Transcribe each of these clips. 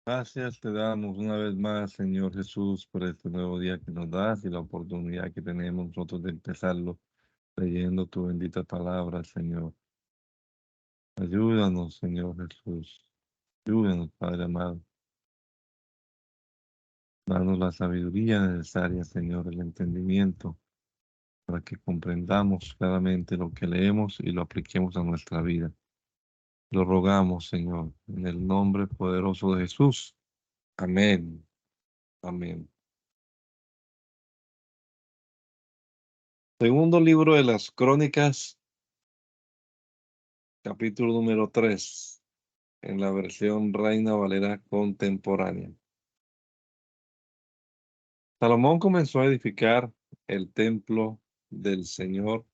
Gracias te damos una vez más, Señor Jesús, por este nuevo día que nos das y la oportunidad que tenemos nosotros de empezarlo leyendo tu bendita palabra, Señor. Ayúdanos, Señor Jesús. Ayúdanos, Padre amado. Danos la sabiduría necesaria, Señor, el entendimiento, para que comprendamos claramente lo que leemos y lo apliquemos a nuestra vida. Lo rogamos, Señor, en el nombre poderoso de Jesús. Amén. Amén. Segundo libro de las Crónicas, capítulo número 3, en la versión Reina Valera contemporánea. Salomón comenzó a edificar el templo del Señor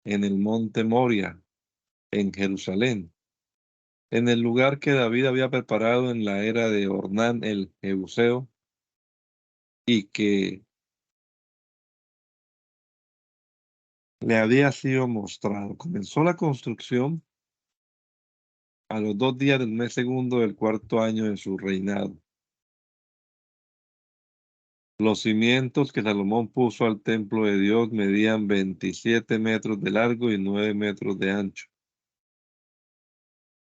en el monte Moria, en Jerusalén, en el lugar que David había preparado en la era de Ornán el Jebuseo y que le había sido mostrado. Comenzó la construcción a los 2 días del mes segundo del cuarto año de su reinado. Los cimientos que Salomón puso al templo de Dios medían 27 metros de largo y 9 metros de ancho.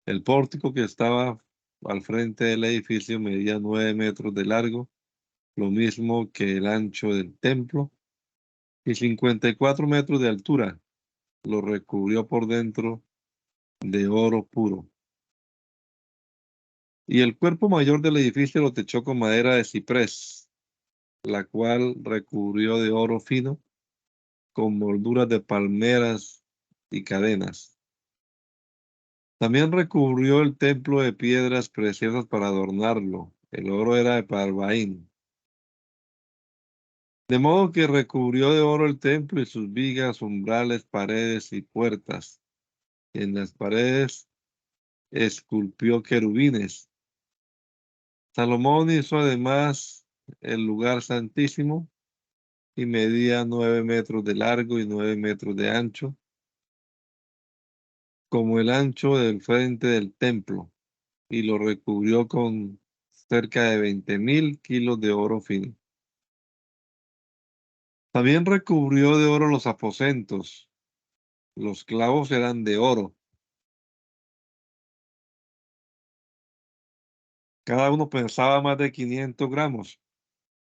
El pórtico que estaba al frente del edificio medía 9 metros de largo, lo mismo que el ancho del templo, y 54 metros de altura. Lo recubrió por dentro de oro puro. Y el cuerpo mayor del edificio lo techó con madera de ciprés, la cual recubrió de oro fino, con molduras de palmeras y cadenas. También recubrió el templo de piedras preciosas para adornarlo. El oro era de Parvaín. De modo que recubrió de oro el templo y sus vigas, umbrales, paredes y puertas. En las paredes esculpió querubines. Salomón hizo además el lugar santísimo y medía 9 metros de largo y 9 metros de ancho, como el ancho del frente del templo, y lo recubrió con cerca de 20.000 kilos de oro fino. También recubrió de oro los aposentos. Los clavos eran de oro. Cada uno pesaba más de 500 gramos.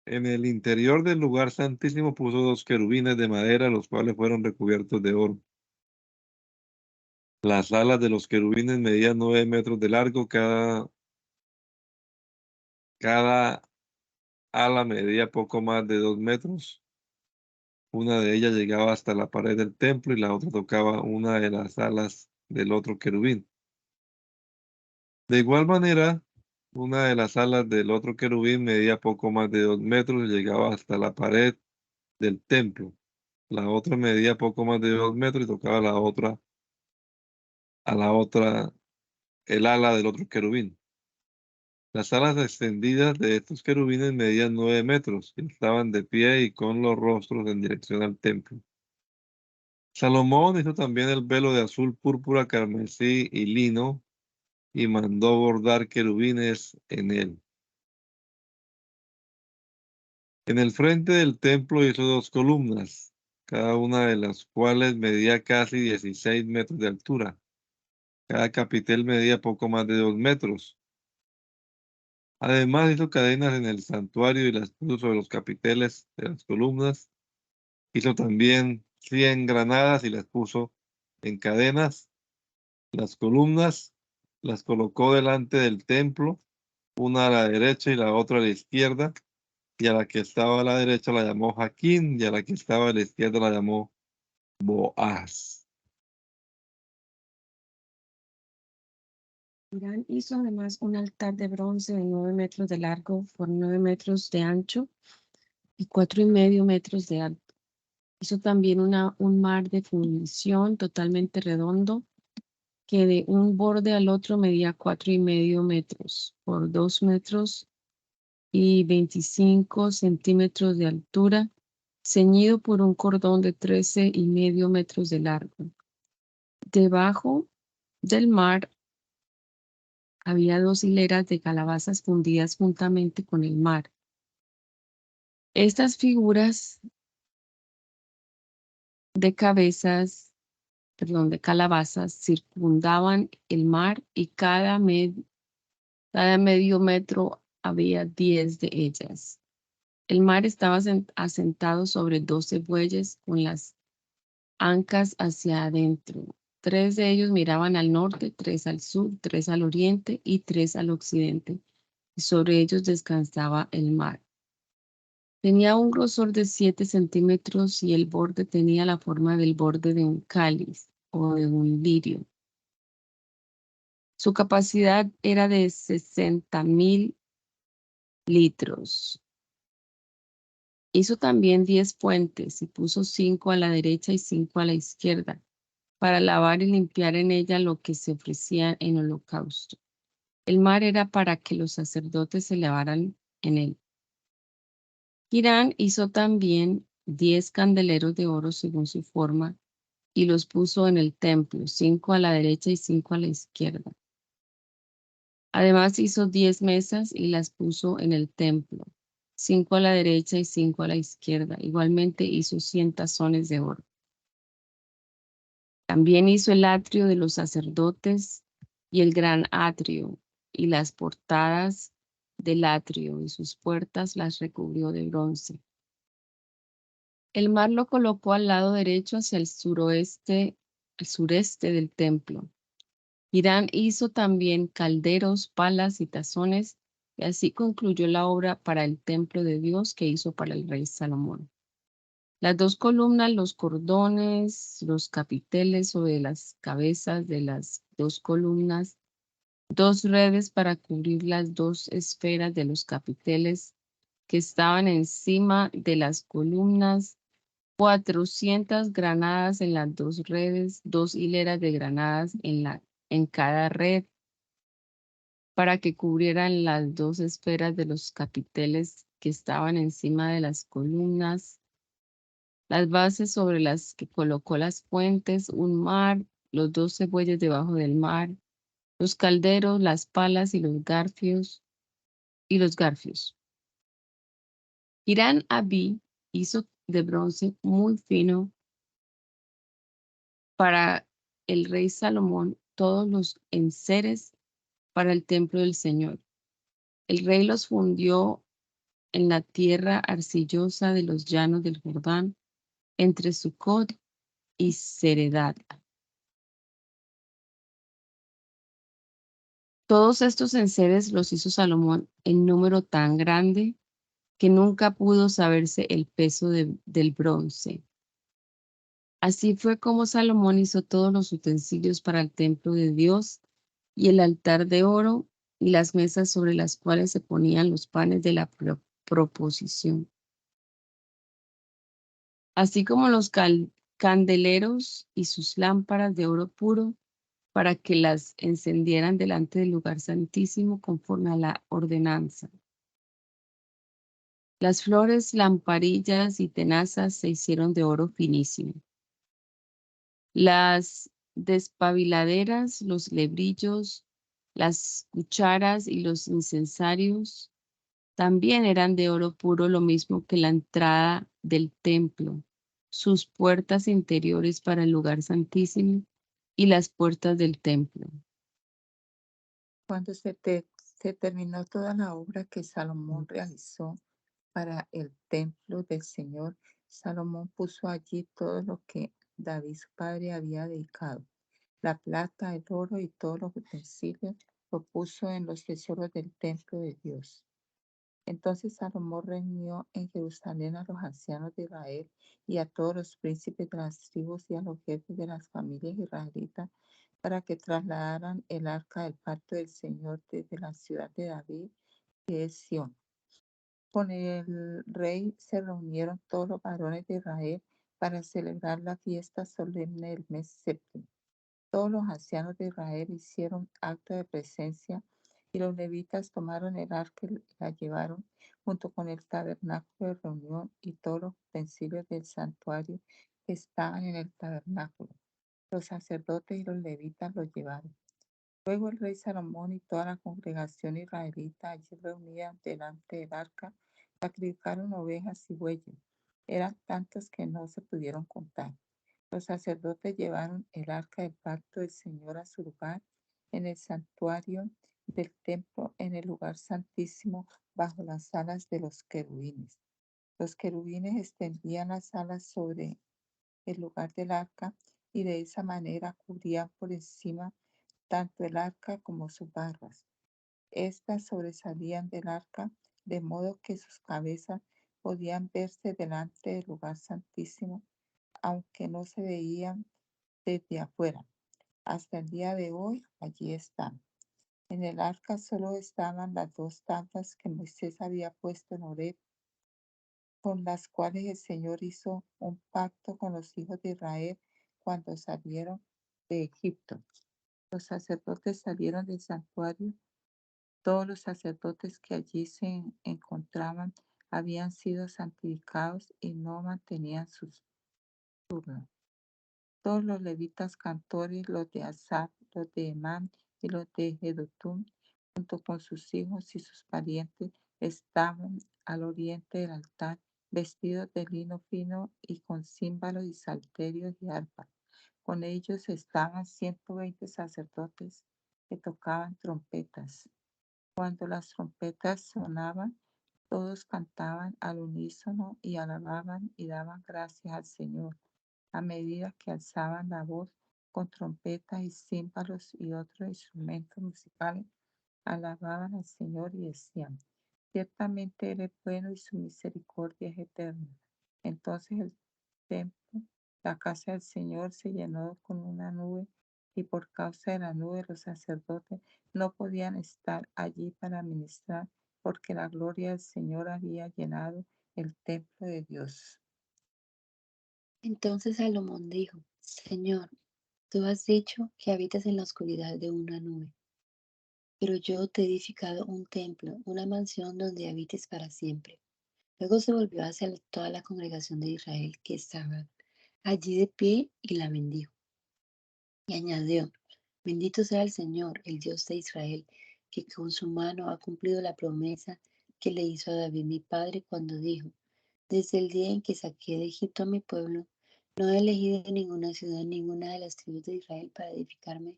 En el interior del lugar santísimo puso 2 querubines de madera, los cuales fueron recubiertos de oro. Las alas de los querubines medían 9 metros de largo, cada ala medía poco más de 2 metros. Una de ellas llegaba hasta la pared del templo y la otra tocaba una de las alas del otro querubín. De igual manera, una de las alas del otro querubín medía poco más de 2 metros y llegaba hasta la pared del templo. La otra medía poco más de 2 metros y tocaba a la otra, el ala del otro querubín. Las alas extendidas de estos querubines medían 9 metros y estaban de pie y con los rostros en dirección al templo. Salomón hizo también el velo de azul, púrpura, carmesí y lino y mandó bordar querubines en él. En el frente del templo hizo 2 columnas, cada una de las cuales medía casi 16 metros de altura. Cada capitel medía poco más de 2 metros. Además hizo cadenas en el santuario y las puso sobre los capiteles de las columnas. Hizo también 100 granadas y las puso en cadenas. Las columnas las colocó delante del templo, una a la derecha y la otra a la izquierda. Y a la que estaba a la derecha la llamó Jaquín, y a la que estaba a la izquierda la llamó Boaz. Irán hizo además un altar de bronce de 9 metros de largo por 9 metros de ancho y 4,5 metros de alto. Hizo también un mar de fundición totalmente redondo que de un borde al otro medía 4,5 metros por 2 metros y 25 centímetros de altura, ceñido por un cordón de 13,5 metros de largo. Debajo del mar había 2 hileras de calabazas fundidas juntamente con el mar. Estas figuras de de calabazas circundaban el mar y cada medio metro había 10 de ellas. El mar estaba asentado sobre 12 bueyes con las ancas hacia adentro. 3 de ellos miraban al norte, 3 al sur, 3 al oriente y 3 al occidente, y sobre ellos descansaba el mar. Tenía un grosor de 7 centímetros y el borde tenía la forma del borde de un cáliz o de un lirio. Su capacidad era de 60,000 litros. Hizo también 10 puentes y puso 5 a la derecha y 5 a la izquierda, para lavar y limpiar en ella lo que se ofrecía en holocausto. El mar era para que los sacerdotes se lavaran en él. Hirán hizo también 10 candeleros de oro según su forma y los puso en el templo, 5 a la derecha y 5 a la izquierda. Además hizo 10 mesas y las puso en el templo, 5 a la derecha y 5 a la izquierda. Igualmente hizo 100 tazones de oro. También hizo el atrio de los sacerdotes y el gran atrio, y las portadas del atrio y sus puertas las recubrió de bronce. El mar lo colocó al lado derecho hacia el sureste del templo. Hirán hizo también calderos, palas y tazones, y así concluyó la obra para el templo de Dios que hizo para el rey Salomón. Las 2 columnas, los cordones, los capiteles sobre las cabezas de las 2 columnas, 2 redes para cubrir las 2 esferas de los capiteles que estaban encima de las columnas, 400 granadas en las 2 redes, 2 hileras de granadas en cada red, para que cubrieran las 2 esferas de los capiteles que estaban encima de las columnas, las bases sobre las que colocó las fuentes, un mar, los 12 bueyes debajo del mar, los calderos, las palas y los garfios. Hirán Abí hizo de bronce muy fino para el rey Salomón todos los enseres para el templo del Señor. El rey los fundió en la tierra arcillosa de los llanos del Jordán, entre Sucot y Seredad. Todos estos enseres los hizo Salomón en número tan grande que nunca pudo saberse el peso del bronce. Así fue como Salomón hizo todos los utensilios para el templo de Dios y el altar de oro y las mesas sobre las cuales se ponían los panes de la proposición, así como los candeleros y sus lámparas de oro puro para que las encendieran delante del lugar santísimo conforme a la ordenanza. Las flores, lamparillas y tenazas se hicieron de oro finísimo. Las despabiladeras, los lebrillos, las cucharas y los incensarios también eran de oro puro, lo mismo que la entrada del templo, sus puertas interiores para el lugar santísimo y las puertas del templo. Cuando se terminó toda la obra que Salomón realizó para el templo del Señor, Salomón puso allí todo lo que David su padre había dedicado. La plata, el oro y todos los utensilios lo puso en los tesoros del templo de Dios. Entonces Salomón reunió en Jerusalén a los ancianos de Israel y a todos los príncipes de las tribus y a los jefes de las familias israelitas para que trasladaran el arca del pacto del Señor desde la ciudad de David, que es Sión. Con el rey se reunieron todos los varones de Israel para celebrar la fiesta solemne del mes séptimo. Todos los ancianos de Israel hicieron acto de presencia y los levitas tomaron el arca y la llevaron junto con el tabernáculo de reunión y todos los utensilios del santuario que estaban en el tabernáculo. Los sacerdotes y los levitas lo llevaron. Luego el rey Salomón y toda la congregación israelita allí reunida delante del arca sacrificaron ovejas y bueyes. Eran tantos que no se pudieron contar. Los sacerdotes llevaron el arca del pacto del Señor a su lugar en el santuario del templo, en el lugar santísimo, bajo las alas de los querubines. Los querubines extendían las alas sobre el lugar del arca y de esa manera cubrían por encima tanto el arca como sus barras. Estas sobresalían del arca de modo que sus cabezas podían verse delante del lugar santísimo, aunque no se veían desde afuera. Hasta el día de hoy allí están. En el arca solo estaban las dos tablas que Moisés había puesto en Horeb, con las cuales el Señor hizo un pacto con los hijos de Israel cuando salieron de Egipto. Los sacerdotes salieron del santuario. Todos los sacerdotes que allí se encontraban habían sido santificados y no mantenían sus turnos. Todos los levitas cantores, los de Asaf, los de Emán y los de Jedutum, junto con sus hijos y sus parientes, estaban al oriente del altar, vestidos de lino fino y con címbalos y salterios y arpas. Con ellos estaban 120 sacerdotes que tocaban trompetas. Cuando las trompetas sonaban, todos cantaban al unísono y alababan y daban gracias al Señor a medida que alzaban la voz con trompetas y címbalos y otros instrumentos musicales. Alababan al Señor y decían: ciertamente Él es bueno y su misericordia es eterna. Entonces el templo, la casa del Señor, se llenó con una nube, y por causa de la nube los sacerdotes no podían estar allí para ministrar, porque la gloria del Señor había llenado el templo de Dios. Entonces Salomón dijo: Señor, tú has dicho que habitas en la oscuridad de una nube, pero yo te he edificado un templo, una mansión donde habites para siempre. Luego se volvió hacia toda la congregación de Israel que estaba allí de pie y la bendijo. Y añadió: bendito sea el Señor, el Dios de Israel, que con su mano ha cumplido la promesa que le hizo a David mi padre cuando dijo: desde el día en que saqué de Egipto a mi pueblo, no he elegido ninguna ciudad, ninguna de las tribus de Israel para edificarme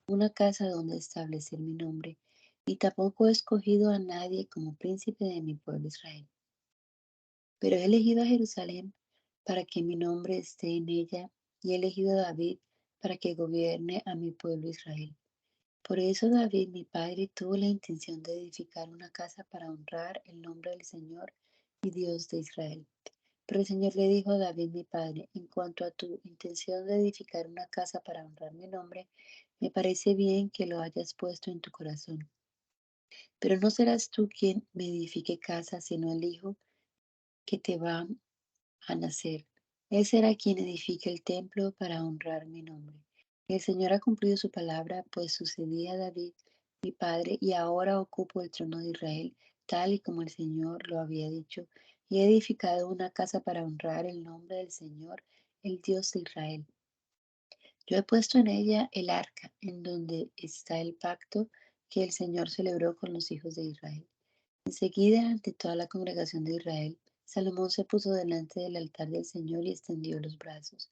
una casa donde establecer mi nombre, y tampoco he escogido a nadie como príncipe de mi pueblo Israel. Pero he elegido a Jerusalén para que mi nombre esté en ella, y he elegido a David para que gobierne a mi pueblo Israel. Por eso David, mi padre, tuvo la intención de edificar una casa para honrar el nombre del Señor y Dios de Israel. Pero el Señor le dijo a David, mi padre: en cuanto a tu intención de edificar una casa para honrar mi nombre, me parece bien que lo hayas puesto en tu corazón. Pero no serás tú quien me edifique casa, sino el hijo que te va a nacer. Él será quien edifique el templo para honrar mi nombre. El Señor ha cumplido su palabra, pues sucedí a David, mi padre, y ahora ocupo el trono de Israel, tal y como el Señor lo había dicho, y he edificado una casa para honrar el nombre del Señor, el Dios de Israel. Yo he puesto en ella el arca, en donde está el pacto que el Señor celebró con los hijos de Israel. Enseguida, ante toda la congregación de Israel, Salomón se puso delante del altar del Señor y extendió los brazos.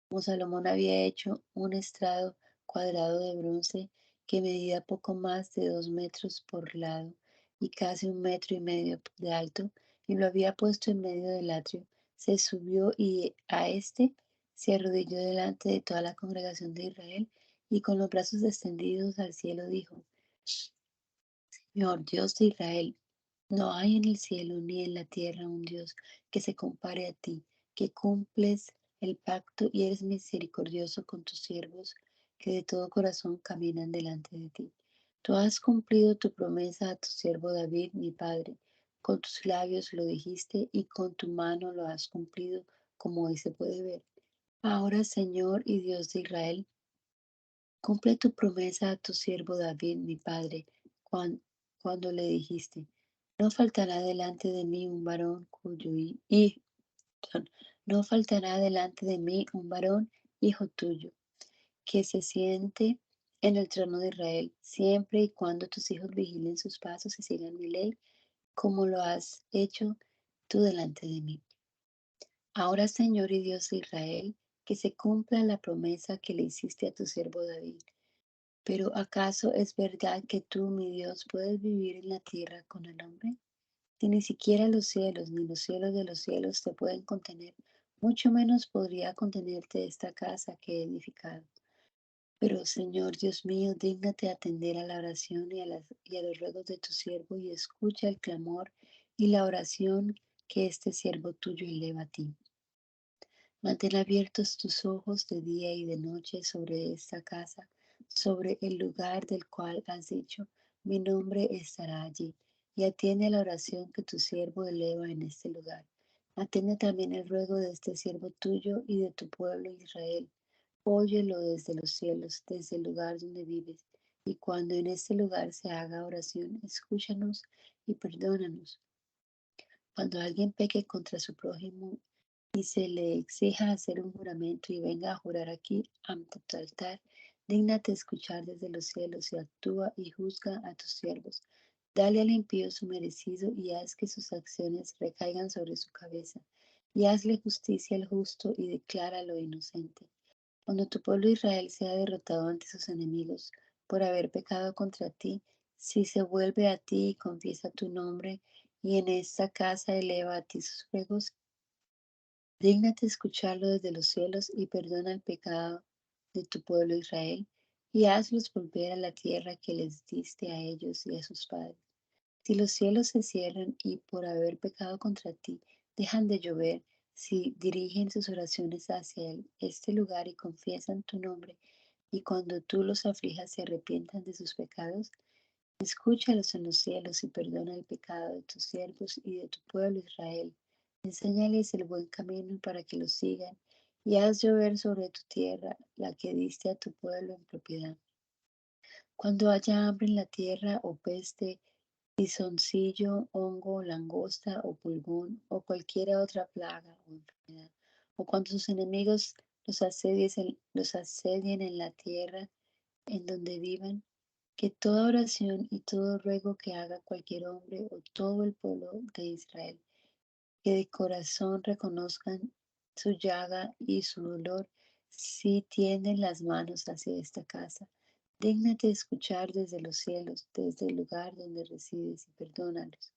Como Salomón había hecho un estrado cuadrado de bronce que medía poco más de 2 metros por lado y casi 1,5 metros de alto, y lo había puesto en medio del atrio, se subió y a éste se arrodilló delante de toda la congregación de Israel y con los brazos extendidos al cielo dijo: Señor, Dios de Israel, no hay en el cielo ni en la tierra un Dios que se compare a ti, que cumples el pacto y eres misericordioso con tus siervos, que de todo corazón caminan delante de ti. Tú has cumplido tu promesa a tu siervo David, mi padre. Con tus labios lo dijiste y con tu mano lo has cumplido, como hoy se puede ver. Ahora, Señor y Dios de Israel, cumple tu promesa a tu siervo David, mi padre, cuando le dijiste: no faltará delante de mí un varón no faltará delante de mí un varón, hijo tuyo, que se siente en el trono de Israel, siempre y cuando tus hijos vigilen sus pasos y sigan mi ley, como lo has hecho tú delante de mí. Ahora, Señor y Dios de Israel, que se cumpla la promesa que le hiciste a tu siervo David. Pero ¿acaso es verdad que tú, mi Dios, puedes vivir en la tierra con el hombre? Si ni siquiera los cielos ni los cielos de los cielos te pueden contener, mucho menos podría contenerte esta casa que he edificado. Pero, Señor Dios mío, dígnate atender a la oración y a los ruegos de tu siervo y escucha el clamor y la oración que este siervo tuyo eleva a ti. Mantén abiertos tus ojos de día y de noche sobre esta casa, sobre el lugar del cual has dicho, mi nombre estará allí, y atiende a la oración que tu siervo eleva en este lugar. Atiende también el ruego de este siervo tuyo y de tu pueblo Israel. Óyelo desde los cielos, desde el lugar donde vives, y cuando en este lugar se haga oración, escúchanos y perdónanos. Cuando alguien peque contra su prójimo y se le exija hacer un juramento y venga a jurar aquí ante tu altar, dígnate escuchar desde los cielos y actúa y juzga a tus siervos. Dale al impío su merecido y haz que sus acciones recaigan sobre su cabeza. Y hazle justicia al justo y decláralo inocente. Cuando tu pueblo Israel sea derrotado ante sus enemigos por haber pecado contra ti, si se vuelve a ti y confiesa tu nombre y en esta casa eleva a ti sus ruegos, dígnate escucharlo desde los cielos y perdona el pecado de tu pueblo Israel y hazlos volver a la tierra que les diste a ellos y a sus padres. Si los cielos se cierran y por haber pecado contra ti dejan de llover, si dirigen sus oraciones hacia este lugar y confiesan tu nombre, y cuando tú los aflijas se arrepientan de sus pecados, escúchalos en los cielos y perdona el pecado de tus siervos y de tu pueblo Israel. Enséñales el buen camino para que lo sigan y haz llover sobre tu tierra la que diste a tu pueblo en propiedad. Cuando haya hambre en la tierra o peste, tizoncillo, hongo, langosta o pulgón o cualquier otra plaga o enfermedad, o cuando sus enemigos los asedien en la tierra en donde vivan, que toda oración y todo ruego que haga cualquier hombre o todo el pueblo de Israel, que de corazón reconozcan su llaga y su dolor, si tienden las manos hacia esta casa. Dígnate escuchar desde los cielos, desde el lugar donde resides, y perdónalos.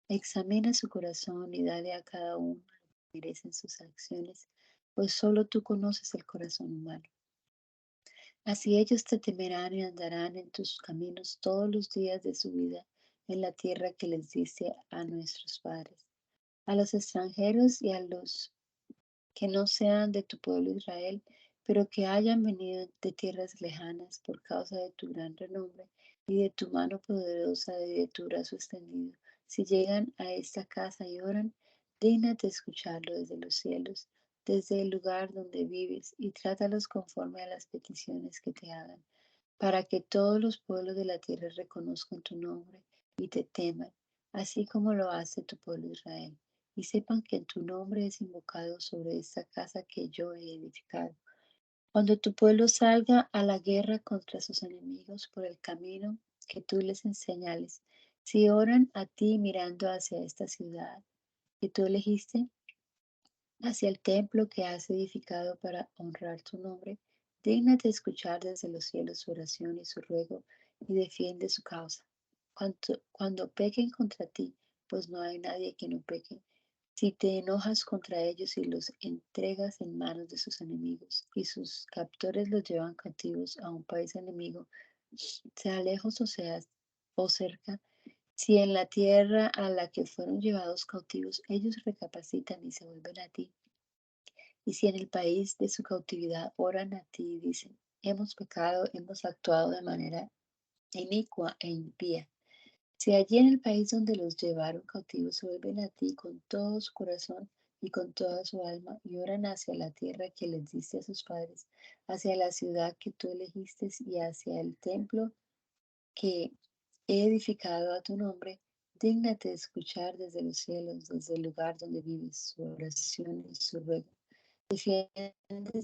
Examina su corazón y dale a cada uno lo que merecen sus acciones, pues solo tú conoces el corazón humano. Así ellos te temerán y andarán en tus caminos todos los días de su vida en la tierra que les diste a nuestros padres. A los extranjeros y a los que no sean de tu pueblo Israel, pero que hayan venido de tierras lejanas por causa de tu gran renombre y de tu mano poderosa y de tu brazo extendido. Si llegan a esta casa y oran, dígnate escucharlo desde los cielos, desde el lugar donde vives, y trátalos conforme a las peticiones que te hagan, para que todos los pueblos de la tierra reconozcan tu nombre y te teman, así como lo hace tu pueblo Israel, y sepan que tu nombre es invocado sobre esta casa que yo he edificado. Cuando tu pueblo salga a la guerra contra sus enemigos por el camino que tú les enseñales, si oran a ti mirando hacia esta ciudad que tú elegiste, hacia el templo que has edificado para honrar tu nombre, dígnate escuchar desde los cielos su oración y su ruego y defiende su causa. Cuando pequen contra ti, pues no hay nadie que no peque, si te enojas contra ellos y los entregas en manos de sus enemigos y sus captores los llevan cautivos a un país enemigo, sea lejos o cerca, si en la tierra a la que fueron llevados cautivos ellos recapacitan y se vuelven a ti, y si en el país de su cautividad oran a ti y dicen, hemos pecado, hemos actuado de manera inicua e impía, si allí en el país donde los llevaron cautivos se vuelven a ti con todo su corazón y con toda su alma y oran hacia la tierra que les diste a sus padres, hacia la ciudad que tú elegiste y hacia el templo que he edificado a tu nombre, dígnate escuchar desde los cielos, desde el lugar donde vives, su oración y su ruego. Defiende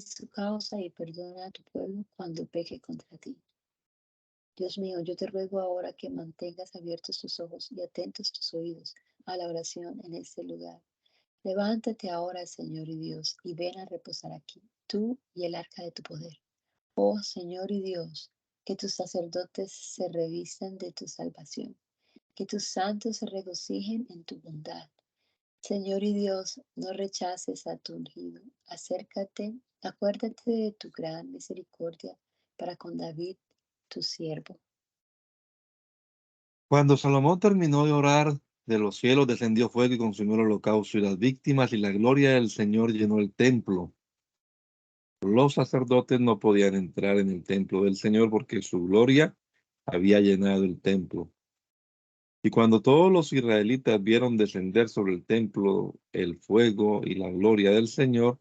su causa y perdona a tu pueblo cuando peque contra ti. Dios mío, yo te ruego ahora que mantengas abiertos tus ojos y atentos tus oídos a la oración en este lugar. Levántate ahora, Señor y Dios, y ven a reposar aquí, tú y el arca de tu poder. Oh Señor y Dios, que tus sacerdotes se revistan de tu salvación, que tus santos se regocijen en tu bondad. Señor y Dios, no rechaces a tu ungido. Acércate, acuérdate de tu gran misericordia para con David, tu siervo. Cuando Salomón terminó de orar, de los cielos descendió fuego y consumió el holocausto y las víctimas, y la gloria del Señor llenó el templo. Los sacerdotes no podían entrar en el templo del Señor porque su gloria había llenado el templo. Y cuando todos los israelitas vieron descender sobre el templo el fuego y la gloria del Señor,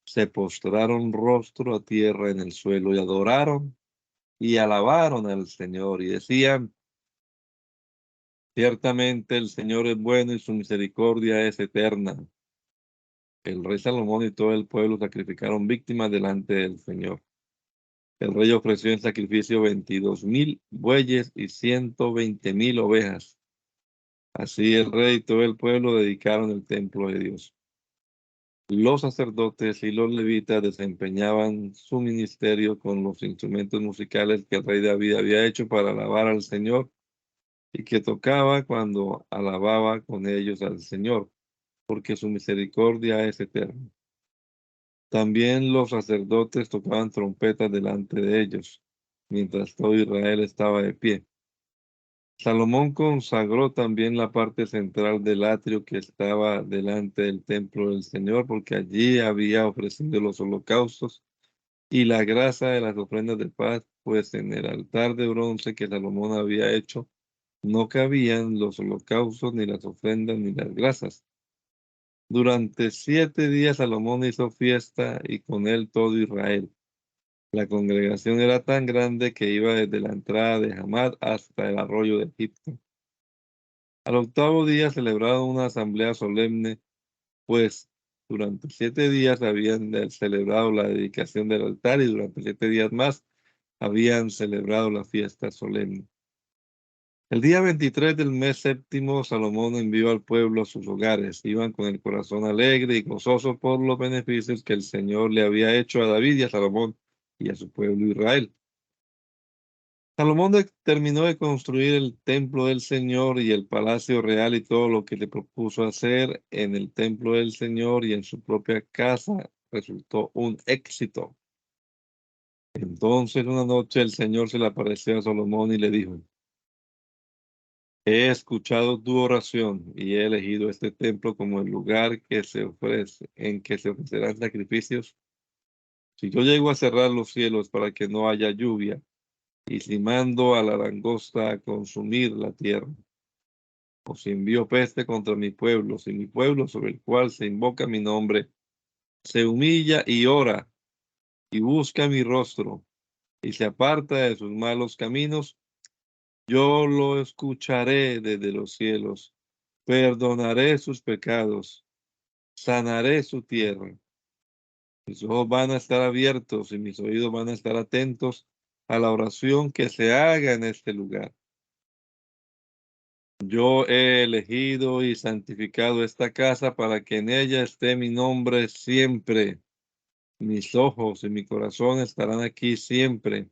se postraron rostro a tierra en el suelo y adoraron y alabaron al Señor y decían: ciertamente el Señor es bueno y su misericordia es eterna. El rey Salomón y todo el pueblo sacrificaron víctimas delante del Señor. El rey ofreció en sacrificio 22,000 bueyes y 120,000 ovejas. Así el rey y todo el pueblo dedicaron el templo de Dios. Los sacerdotes y los levitas desempeñaban su ministerio con los instrumentos musicales que el rey David había hecho para alabar al Señor y que tocaba cuando alababa con ellos al Señor, porque su misericordia es eterna. También los sacerdotes tocaban trompetas delante de ellos, mientras todo Israel estaba de pie. Salomón consagró también la parte central del atrio que estaba delante del templo del Señor, porque allí había ofrecido los holocaustos y la grasa de las ofrendas de paz, pues en el altar de bronce que Salomón había hecho no cabían los holocaustos, ni las ofrendas, ni las grasas. Durante 7 días Salomón hizo fiesta y con él todo Israel. La congregación era tan grande que iba desde la entrada de Hamad hasta el arroyo de Egipto. Al octavo día celebraron una asamblea solemne, pues durante 7 días habían celebrado la dedicación del altar y durante 7 días más habían celebrado la fiesta solemne. El día 23 del mes séptimo, Salomón envió al pueblo a sus hogares. Iban con el corazón alegre y gozoso por los beneficios que el Señor le había hecho a David y a Salomón y a su pueblo Israel. Salomón terminó de construir el templo del Señor y el palacio real y todo lo que le propuso hacer en el templo del Señor y en su propia casa resultó un éxito. Entonces una noche el Señor se le apareció a Salomón y le dijo: he escuchado tu oración y he elegido este templo como el lugar que se ofrece, en que se ofrecerán sacrificios. Si yo llego a cerrar los cielos para que no haya lluvia, y si mando a la langosta a consumir la tierra, o si envío peste contra mi pueblo, si mi pueblo sobre el cual se invoca mi nombre se humilla y ora y busca mi rostro y se aparta de sus malos caminos, yo lo escucharé desde los cielos, perdonaré sus pecados, sanaré su tierra. Mis ojos van a estar abiertos y mis oídos van a estar atentos a la oración que se haga en este lugar. Yo he elegido y santificado esta casa para que en ella esté mi nombre siempre. Mis ojos y mi corazón estarán aquí siempre.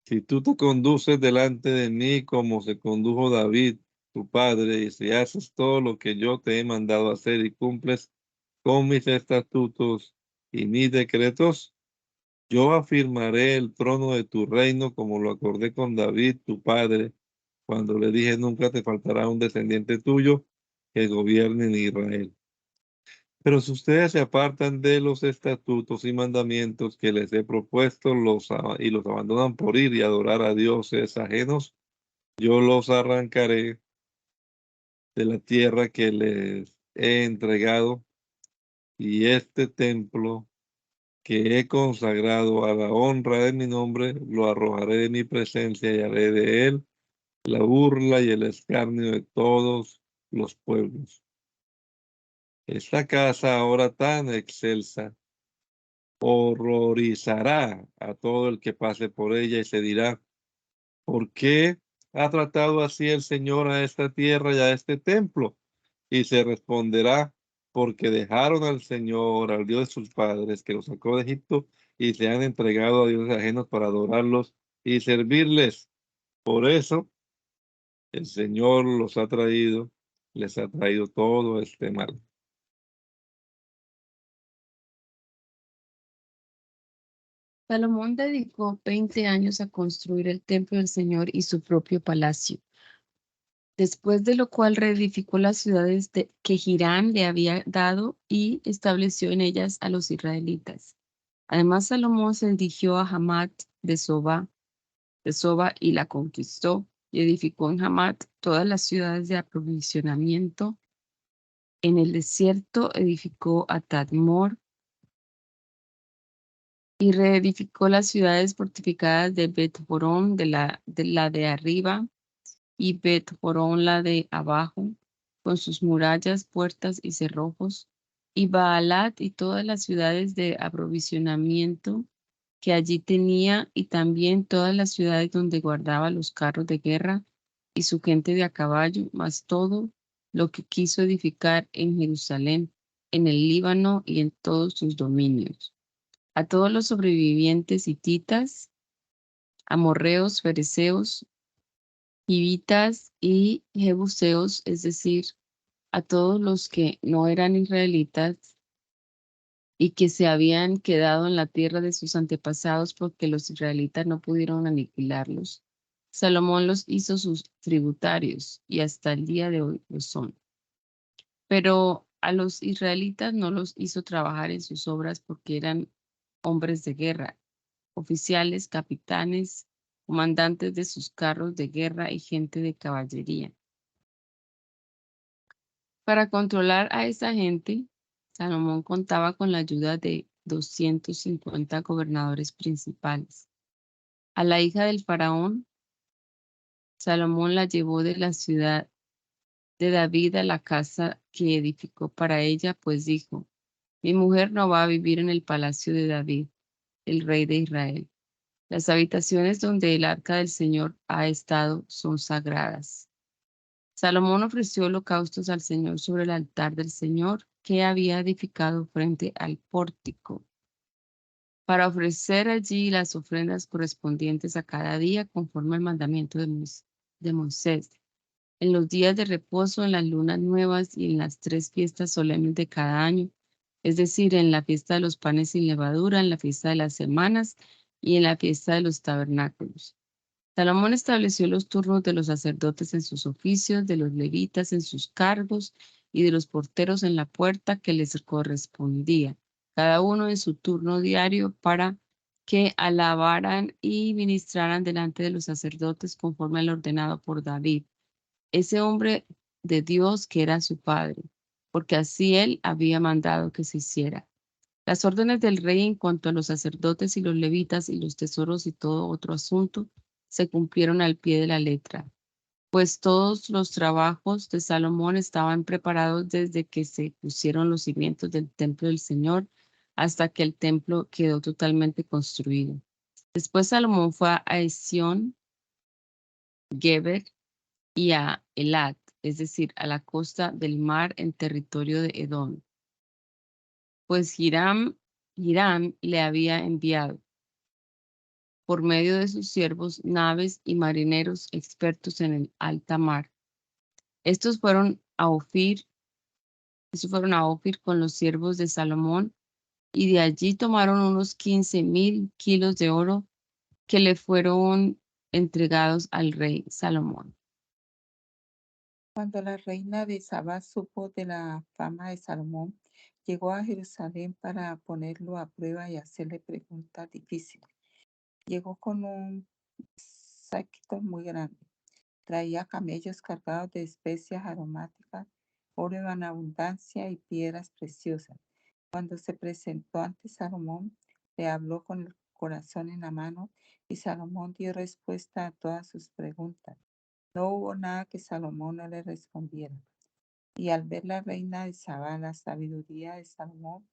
Si tú te conduces delante de mí como se condujo David, tu padre, y si haces todo lo que yo te he mandado hacer y cumples con mis estatutos y mis decretos, yo afirmaré el trono de tu reino como lo acordé con David, tu padre, cuando le dije: nunca te faltará un descendiente tuyo que gobierne en Israel. Pero si ustedes se apartan de los estatutos y mandamientos que les he propuesto y los abandonan por ir y adorar a dioses ajenos, yo los arrancaré de la tierra que les he entregado, y este templo que he consagrado a la honra de mi nombre, lo arrojaré de mi presencia y haré de él la burla y el escarnio de todos los pueblos. Esta casa ahora tan excelsa horrorizará a todo el que pase por ella y se dirá: ¿por qué ha tratado así el Señor a esta tierra y a este templo? Y se responderá, porque dejaron al Señor, al Dios de sus padres, que los sacó de Egipto, y se han entregado a dioses ajenos para adorarlos y servirles. Por eso el Señor los ha traído, les ha traído todo este mal. Salomón dedicó 20 años a construir el templo del Señor y su propio palacio, después de lo cual reedificó las ciudades que Hirán le había dado y estableció en ellas a los israelitas. Además, Salomón se dirigió a Hamat de Soba y la conquistó y edificó en Hamat todas las ciudades de aprovisionamiento. En el desierto edificó a Tadmor y reedificó las ciudades fortificadas de Bet-Horón, la de arriba, y Bet-Horón, la de abajo, con sus murallas, puertas y cerrojos, y Baalat y todas las ciudades de aprovisionamiento que allí tenía, y también todas las ciudades donde guardaba los carros de guerra y su gente de a caballo, más todo lo que quiso edificar en Jerusalén, en el Líbano y en todos sus dominios. A todos los sobrevivientes hititas, amorreos, fereceos, hivitas y jebuseos, es decir, a todos los que no eran israelitas y que se habían quedado en la tierra de sus antepasados porque los israelitas no pudieron aniquilarlos. Salomón los hizo sus tributarios y hasta el día de hoy lo son. Pero a los israelitas no los hizo trabajar en sus obras porque eran hombres de guerra, oficiales, capitanes, comandantes de sus carros de guerra y gente de caballería. Para controlar a esa gente, Salomón contaba con la ayuda de 250 gobernadores principales. A la hija del faraón, Salomón la llevó de la ciudad de David a la casa que edificó para ella, pues dijo, mi mujer no va a vivir en el palacio de David, el rey de Israel. Las habitaciones donde el arca del Señor ha estado son sagradas. Salomón ofreció holocaustos al Señor sobre el altar del Señor que había edificado frente al pórtico, para ofrecer allí las ofrendas correspondientes a cada día conforme al mandamiento de Moisés, en los días de reposo, en las lunas nuevas y en las 3 fiestas solemnes de cada año, es decir, en la fiesta de los panes sin levadura, en la fiesta de las semanas y en la fiesta de los tabernáculos. Salomón estableció los turnos de los sacerdotes en sus oficios, de los levitas en sus cargos y de los porteros en la puerta que les correspondía, cada uno en su turno diario para que alabaran y ministraran delante de los sacerdotes conforme al ordenado por David, ese hombre de Dios que era su padre, porque así él había mandado que se hiciera. Las órdenes del rey en cuanto a los sacerdotes y los levitas y los tesoros y todo otro asunto se cumplieron al pie de la letra, pues todos los trabajos de Salomón estaban preparados desde que se pusieron los cimientos del templo del Señor hasta que el templo quedó totalmente construido. Después Salomón fue a Esión, Geber y a Elat, es decir, a la costa del mar en territorio de Edom, pues Hiram le había enviado por medio de sus siervos naves y marineros expertos en el alta mar. Estos fueron a Ofir con los siervos de Salomón y de allí tomaron unos 15,000 kilos de oro que le fueron entregados al rey Salomón. Cuando la reina de Sabá supo de la fama de Salomón, llegó a Jerusalén para ponerlo a prueba y hacerle preguntas difíciles. Llegó con un séquito muy grande. Traía camellos cargados de especias aromáticas, oro en abundancia y piedras preciosas. Cuando se presentó ante Salomón, le habló con el corazón en la mano y Salomón dio respuesta a todas sus preguntas. No hubo nada que Salomón no le respondiera. Y al ver la reina de Sabá la sabiduría de Salomón,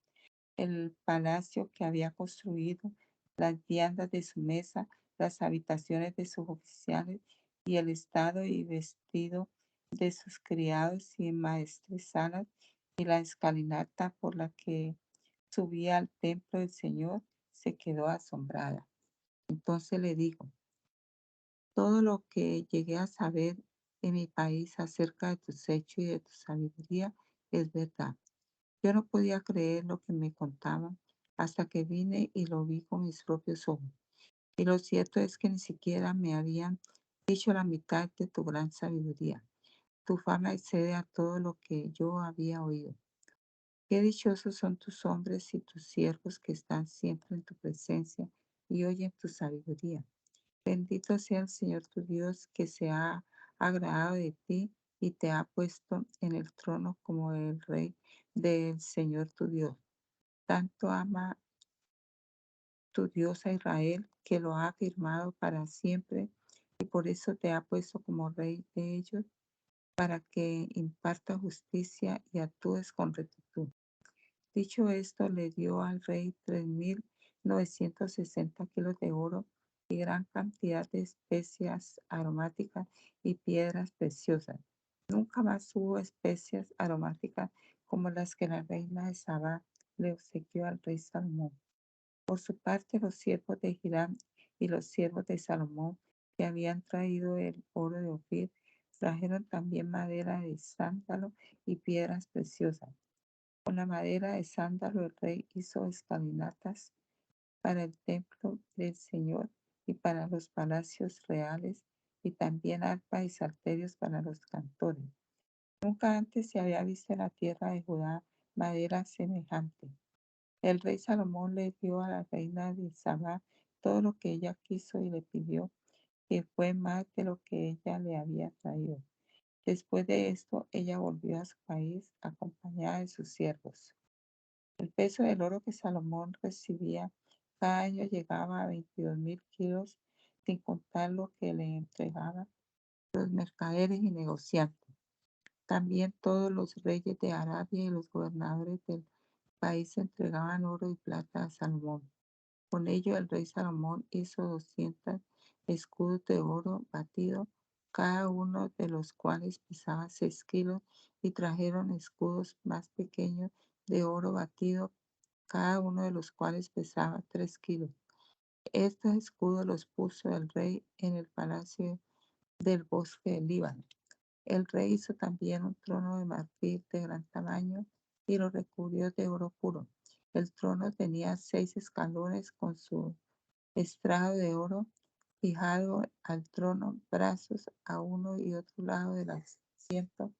el palacio que había construido, las viandas de su mesa, las habitaciones de sus oficiales y el estado y vestido de sus criados y maestresalas y la escalinata por la que subía al templo del Señor, se quedó asombrada. Entonces le digo, todo lo que llegué a saber en mi país acerca de tus hechos y de tu sabiduría es verdad. Yo no podía creer lo que me contaban hasta que vine y lo vi con mis propios ojos. Y lo cierto es que ni siquiera me habían dicho la mitad de tu gran sabiduría. Tu fama excede a todo lo que yo había oído. Qué dichosos son tus hombres y tus siervos que están siempre en tu presencia y oyen tu sabiduría. Bendito sea el Señor tu Dios que se ha agradado de ti y te ha puesto en el trono como el Rey del Señor tu Dios. Tanto ama tu Dios a Israel que lo ha afirmado para siempre y por eso te ha puesto como Rey de ellos para que imparta justicia y actúes con rectitud. Dicho esto, le dio al rey 3.960 kilos de oro y gran cantidad de especias aromáticas y piedras preciosas. Nunca más hubo especias aromáticas como las que la reina de Sabá le obsequió al rey Salomón. Por su parte, los siervos de Hiram y los siervos de Salomón, que habían traído el oro de Ofir, trajeron también madera de sándalo y piedras preciosas. Con la madera de sándalo el rey hizo escalinatas para el templo del Señor y para los palacios reales y también arpas y salterios para los cantores. Nunca antes se había visto en la tierra de Judá madera semejante. El rey Salomón le dio a la reina de Sabá todo lo que ella quiso y le pidió, que fue más de lo que ella le había traído. Después de esto, ella volvió a su país acompañada de sus siervos. El peso del oro que Salomón recibía cada año llegaba a 22.000 kilos, sin contar lo que le entregaban los mercaderes y negociantes. También todos los reyes de Arabia y los gobernadores del país entregaban oro y plata a Salomón. Con ello el rey Salomón hizo 200 escudos de oro batido, cada uno de los cuales pesaba 6 kilos, y trajeron escudos más pequeños de oro batido, cada uno de los cuales pesaba 3 kilos. Estos escudos los puso el rey en el palacio del bosque del Líbano. El rey hizo también un trono de marfil de gran tamaño y lo recubrió de oro puro. El trono tenía 6 escalones con su estrado de oro fijado al trono, brazos a uno y otro lado del asiento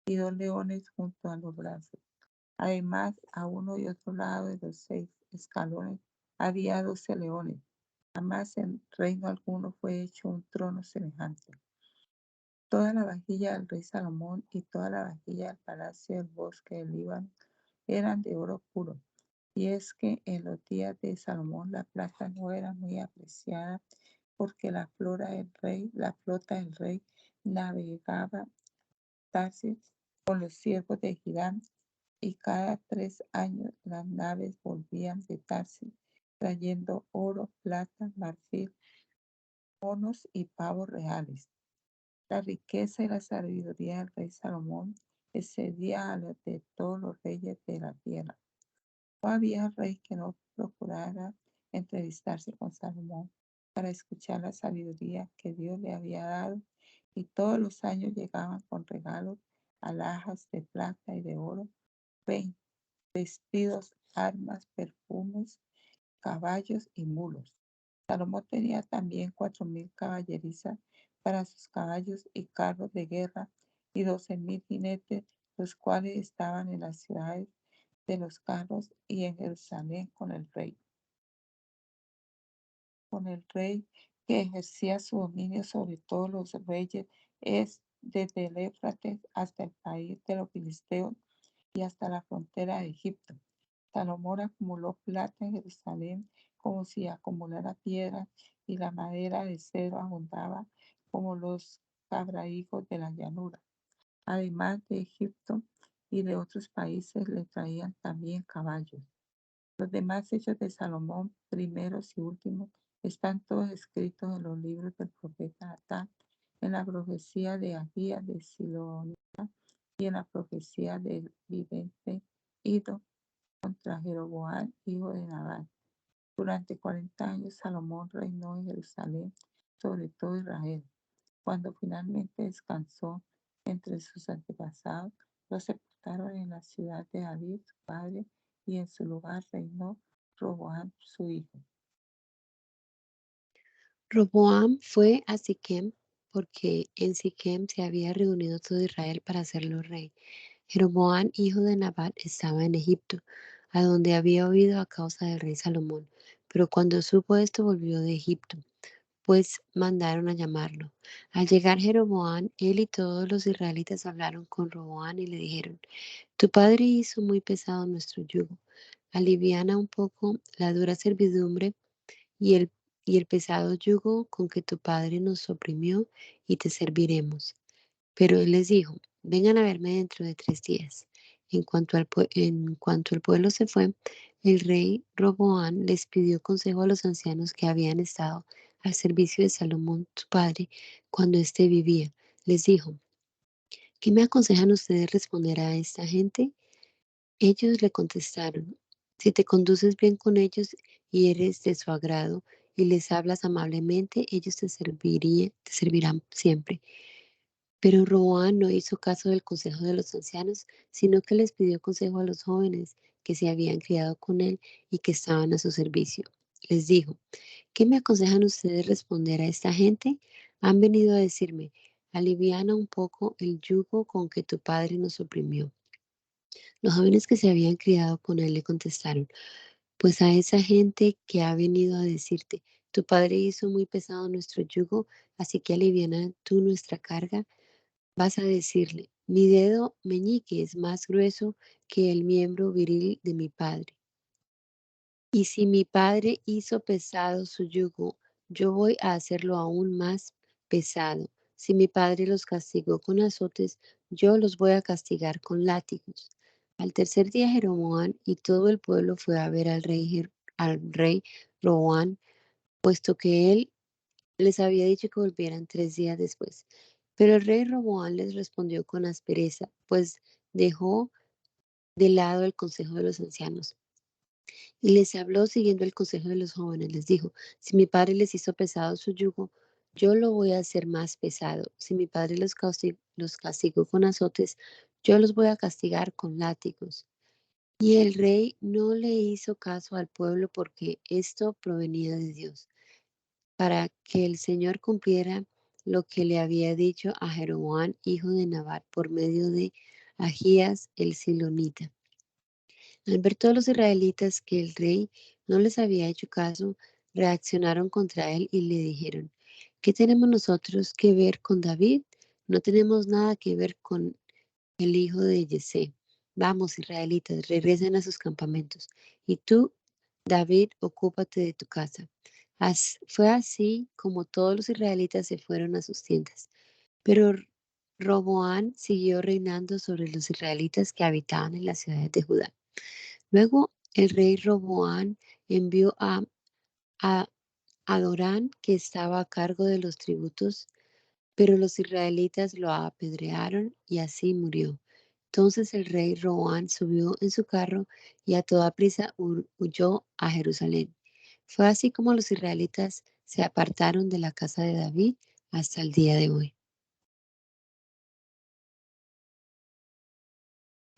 y 2 leones junto a los brazos. Además, a uno y otro lado de los 6 escalones había 12 leones. Jamás en reino alguno fue hecho un trono semejante. Toda la vajilla del rey Salomón y toda la vajilla del palacio del bosque del Líbano eran de oro puro. Y es que en los días de Salomón la plata no era muy apreciada porque la flota del rey navegaba Tarsis con los siervos de Hiram y cada 3 años las naves volvían de Tarsis trayendo oro, plata, marfil, monos y pavos reales. La riqueza y la sabiduría del rey Salomón excedía a la de todos los reyes de la tierra. No había rey que no procurara entrevistarse con Salomón para escuchar la sabiduría que Dios le había dado, y todos los años llegaban con regalos, alhajas de plata y de oro, vestidos, armas, perfumes, caballos y mulos. Salomón tenía también 4.000 caballerizas para sus caballos y carros de guerra y 12.000 jinetes, los cuales estaban en las ciudades de los carros y en Jerusalén con el rey que ejercía su dominio sobre todos los reyes, es desde el Éufrates hasta el país de los filisteos y hasta la frontera de Egipto. Salomón acumuló plata en Jerusalén como si acumulara piedra, y la madera de cedro abundaba como los cabrahigos de la llanura. Además de Egipto y de otros países le traían también caballos. Los demás hechos de Salomón, primeros y últimos, Están todos escritos en los libros del profeta Natán, en la profecía de Ahías de Silonita y en la profecía del vidente Ido contra Jeroboam, hijo de Nabat. Durante 40 años Salomón reinó en Jerusalén sobre todo Israel. Cuando finalmente descansó entre sus antepasados, lo sepultaron en la ciudad de David, su padre, y en su lugar reinó Roboam, su hijo. Roboam fue a Siquem porque en Siquem se había reunido todo Israel para hacerlo rey. Jeroboam, hijo de Nabat, estaba en Egipto, a donde había huido a causa del rey Salomón. Pero cuando supo esto volvió de Egipto, pues mandaron a llamarlo. Al llegar Jeroboam, él y todos los israelitas hablaron con Roboam y le dijeron: Tu padre hizo muy pesado nuestro yugo. Aliviana un poco la dura servidumbre y el pesado yugo con que tu padre nos oprimió, y te serviremos. Pero él les dijo: Vengan a verme dentro de 3 días. En cuanto el pueblo se fue, el rey Roboam les pidió consejo a los ancianos que habían estado al servicio de Salomón, su padre, cuando éste vivía. Les dijo: ¿Qué me aconsejan ustedes responder a esta gente? Ellos le contestaron: Si te conduces bien con ellos y eres de su agrado y les hablas amablemente, ellos te servirán siempre. Pero Roboam no hizo caso del consejo de los ancianos, sino que les pidió consejo a los jóvenes que se habían criado con él y que estaban a su servicio. Les dijo: ¿Qué me aconsejan ustedes responder a esta gente? Han venido a decirme: Aliviana un poco el yugo con que tu padre nos oprimió. Los jóvenes que se habían criado con él le contestaron: Pues a esa gente que ha venido a decirte: Tu padre hizo muy pesado nuestro yugo, así que aliviana tú nuestra carga, vas a decirle: Mi dedo meñique es más grueso que el miembro viril de mi padre. Y si mi padre hizo pesado su yugo, yo voy a hacerlo aún más pesado. Si mi padre los castigó con azotes, yo los voy a castigar con látigos. Al tercer día Jeroboam y todo el pueblo fue a ver al rey Roboam, puesto que él les había dicho que volvieran 3 días después. Pero el rey Roboam les respondió con aspereza, pues dejó de lado el consejo de los ancianos. Y les habló siguiendo el consejo de los jóvenes. Les dijo: Si mi padre les hizo pesado su yugo, yo lo voy a hacer más pesado. Si mi padre los castigó con azotes, yo los voy a castigar con látigos. Y el rey no le hizo caso al pueblo porque esto provenía de Dios, para que el Señor cumpliera lo que le había dicho a Jeroboam, hijo de Nabat, por medio de Ahías el Silonita. Al ver todos los israelitas que el rey no les había hecho caso, reaccionaron contra él y le dijeron: ¿Qué tenemos nosotros que ver con David? No tenemos nada que ver con el hijo de Yesé. Vamos, israelitas, regresen a sus campamentos. Y tú, David, ocúpate de tu casa. Fue así como todos los israelitas se fueron a sus tiendas. Pero Roboam siguió reinando sobre los israelitas que habitaban en las ciudades de Judá. Luego el rey Roboam envió a Adorán, que estaba a cargo de los tributos, pero los israelitas lo apedrearon y así murió. Entonces el rey Roboam subió en su carro y a toda prisa huyó a Jerusalén. Fue así como los israelitas se apartaron de la casa de David hasta el día de hoy.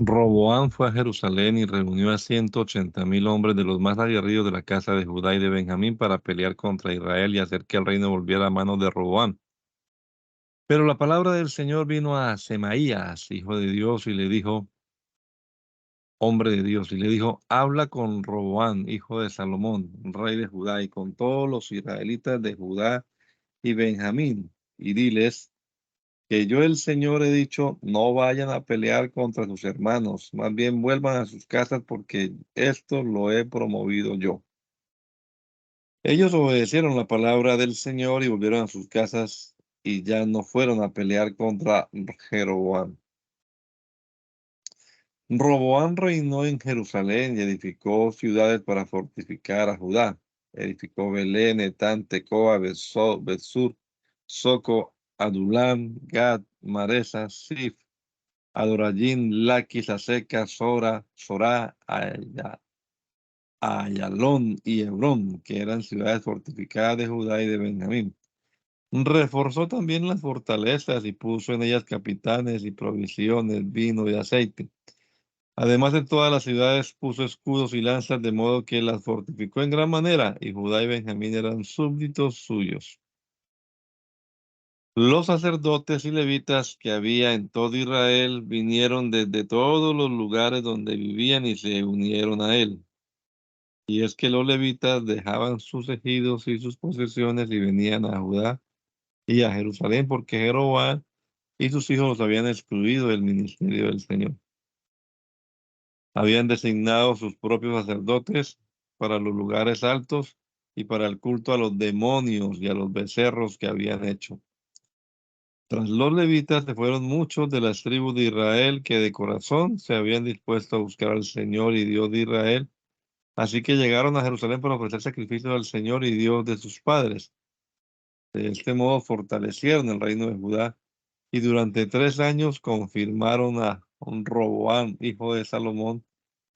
Roboam fue a Jerusalén y reunió a 180,000 hombres de los más aguerridos de la casa de Judá y de Benjamín para pelear contra Israel y hacer que el reino volviera a manos de Roboam. Pero la palabra del Señor vino a Semaías, hijo de Dios, y le dijo: hombre de Dios, y le dijo: habla con Roboam, hijo de Salomón, rey de Judá, y con todos los israelitas de Judá y Benjamín, y diles que yo el Señor he dicho: no vayan a pelear contra sus hermanos, más bien vuelvan a sus casas, porque esto lo he promovido yo. Ellos obedecieron la palabra del Señor y volvieron a sus casas y ya no fueron a pelear contra Jeroboam. Roboam reinó en Jerusalén y edificó ciudades para fortificar a Judá. Edificó Belén, Etán, Tecoa, Betsur, Soco, Adulam, Gad, Maresa, Sif, Adorayim, Laquis, Aseca, Sorá, Ayalón y Hebrón, que eran ciudades fortificadas de Judá y de Benjamín. Reforzó también las fortalezas y puso en ellas capitanes y provisiones, vino y aceite. Además de todas las ciudades puso escudos y lanzas, de modo que las fortificó en gran manera, y Judá y Benjamín eran súbditos suyos. Los sacerdotes y levitas que había en todo Israel vinieron desde todos los lugares donde vivían y se unieron a él. Y es que los levitas dejaban sus ejidos y sus posesiones y venían a Judá y a Jerusalén, porque Jeroboam y sus hijos los habían excluido del ministerio del Señor. Habían designado sus propios sacerdotes para los lugares altos y para el culto a los demonios y a los becerros que habían hecho. Tras los levitas se fueron muchos de las tribus de Israel que de corazón se habían dispuesto a buscar al Señor y Dios de Israel. Así que llegaron a Jerusalén para ofrecer sacrificios al Señor y Dios de sus padres. De este modo fortalecieron el reino de Judá y durante 3 años confirmaron a Roboam, hijo de Salomón,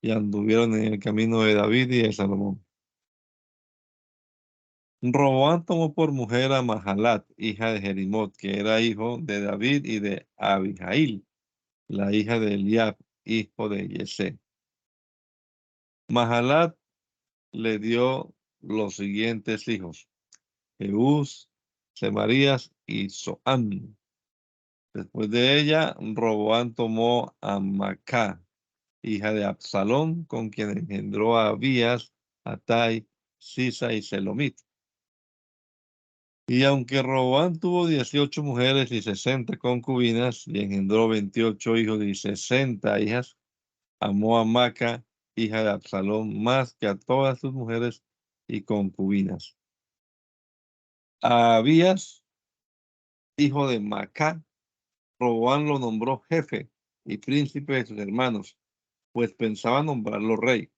y anduvieron en el camino de David y de Salomón. Roboam tomó por mujer a Mahalat, hija de Jerimot, que era hijo de David, y de Abihail, la hija de Eliab, hijo de Yesé. Mahalat le dio los siguientes hijos: Jeús, Semarías y Zoán. Después de ella, Roboam tomó a Macá, hija de Absalón, con quien engendró a Abías, Atai, Sisa y Selomit. Y aunque Roboam tuvo 18 mujeres y 60 concubinas, y engendró 28 hijos y 60 hijas, amó a Maca, hija de Absalón, más que a todas sus mujeres y concubinas. A Abías, hijo de Macá, Roboam lo nombró jefe y príncipe de sus hermanos, pues pensaba nombrarlo rey.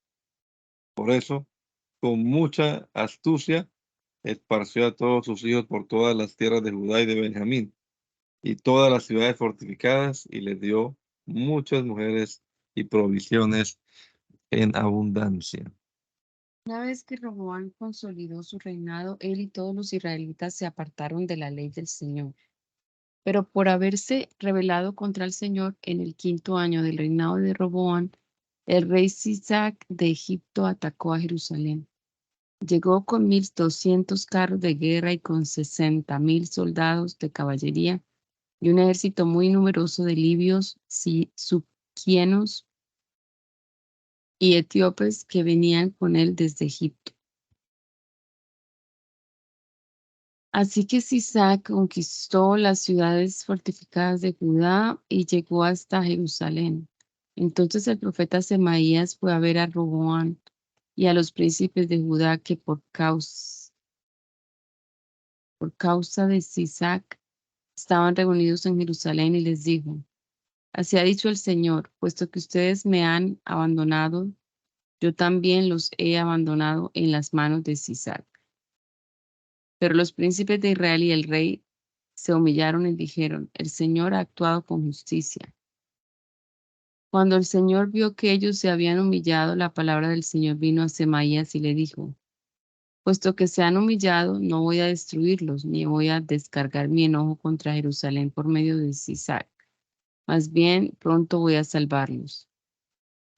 Por eso, con mucha astucia, esparció a todos sus hijos por todas las tierras de Judá y de Benjamín, y todas las ciudades fortificadas, y les dio muchas mujeres y provisiones en abundancia. Una vez que Roboam consolidó su reinado, él y todos los israelitas se apartaron de la ley del Señor. Pero por haberse rebelado contra el Señor en el 5º año del reinado de Roboam, el rey Sisac de Egipto atacó a Jerusalén. Llegó con 1,200 carros de guerra y con 60,000 soldados de caballería y un ejército muy numeroso de libios, subquianos y etíopes que venían con él desde Egipto. Así que Sisac conquistó las ciudades fortificadas de Judá y llegó hasta Jerusalén. Entonces el profeta Semaías fue a ver a Roboam y a los príncipes de Judá que por causa de Sisac estaban reunidos en Jerusalén, y les dijo: así ha dicho el Señor, puesto que ustedes me han abandonado, yo también los he abandonado en las manos de Sisac. Pero los príncipes de Israel y el rey se humillaron y dijeron: el Señor ha actuado con justicia. Cuando el Señor vio que ellos se habían humillado, la palabra del Señor vino a Semaías y le dijo: puesto que se han humillado, no voy a destruirlos, ni voy a descargar mi enojo contra Jerusalén por medio de Sisac. Más bien, pronto voy a salvarlos.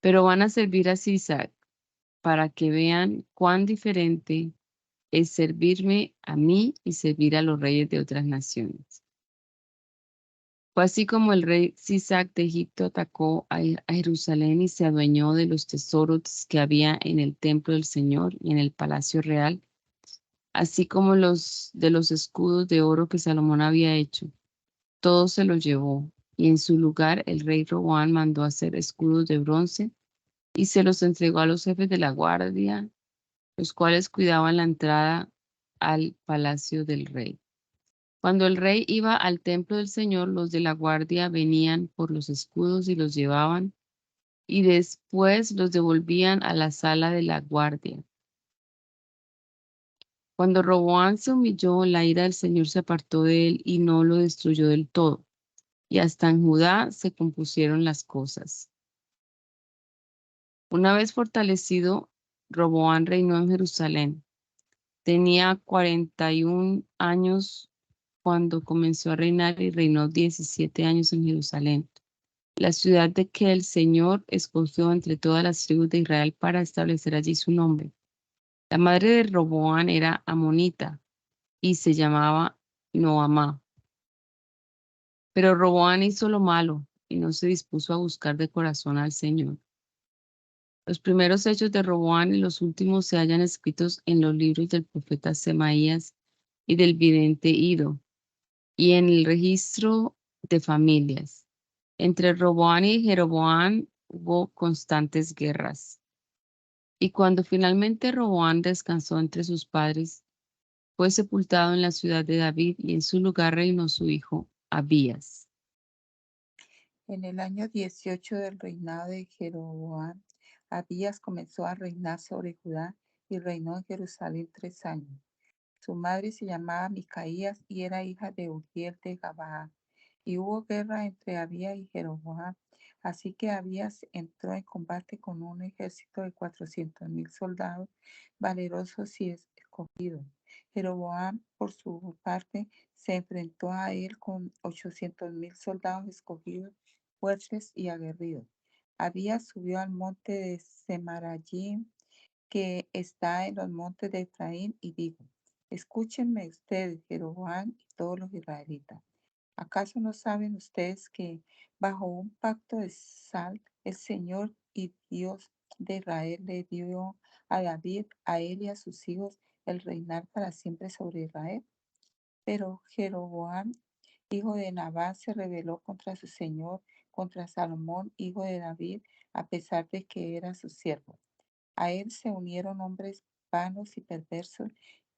Pero van a servir a Sisac para que vean cuán diferente es servirme a mí y servir a los reyes de otras naciones. Fue así como el rey Sisac de Egipto atacó a Jerusalén y se adueñó de los tesoros que había en el templo del Señor y en el palacio real, así como los escudos de oro que Salomón había hecho. Todo se lo llevó, y en su lugar el rey Roboam mandó hacer escudos de bronce y se los entregó a los jefes de la guardia, los cuales cuidaban la entrada al palacio del rey. Cuando el rey iba al templo del Señor, los de la guardia venían por los escudos y los llevaban, y después los devolvían a la sala de la guardia. Cuando Roboam se humilló, la ira del Señor se apartó de él y no lo destruyó del todo. Y hasta en Judá se compusieron las cosas. Una vez fortalecido, Roboam reinó en Jerusalén. Tenía 41 años cuando comenzó a reinar y reinó 17 años en Jerusalén, la ciudad de que el Señor escogió entre todas las tribus de Israel para establecer allí su nombre. La madre de Roboam era amonita y se llamaba Noamá. Pero Roboam hizo lo malo y no se dispuso a buscar de corazón al Señor. Los primeros hechos de Roboam y los últimos se hallan escritos en los libros del profeta Semaías y del vidente Ido, y en el registro de familias. Entre Roboam y Jeroboam hubo constantes guerras. Y cuando finalmente Roboam descansó entre sus padres, fue sepultado en la ciudad de David y en su lugar reinó su hijo Abías. En el año 18 del reinado de Jeroboam, Abías comenzó a reinar sobre Judá y reinó en Jerusalén 3 años. Su madre se llamaba Micaías y era hija de Uriel de Gabaa. Y hubo guerra entre Abías y Jeroboam. Así que Abías entró en combate con un ejército de 400,000 soldados, valerosos y escogidos. Jeroboam, por su parte, se enfrentó a él con 800,000 soldados escogidos, fuertes y aguerridos. Abías subió al monte de Semarayim, que está en los montes de Efraín, y dijo: Escúchenme ustedes, Jeroboam y todos los israelitas. ¿Acaso no saben ustedes que bajo un pacto de sal el Señor y Dios de Israel le dio a David, a él y a sus hijos, el reinar para siempre sobre Israel? Pero Jeroboam, hijo de Nabat, se rebeló contra su señor, contra Salomón, hijo de David, a pesar de que era su siervo. A él se unieron hombres vanos y perversos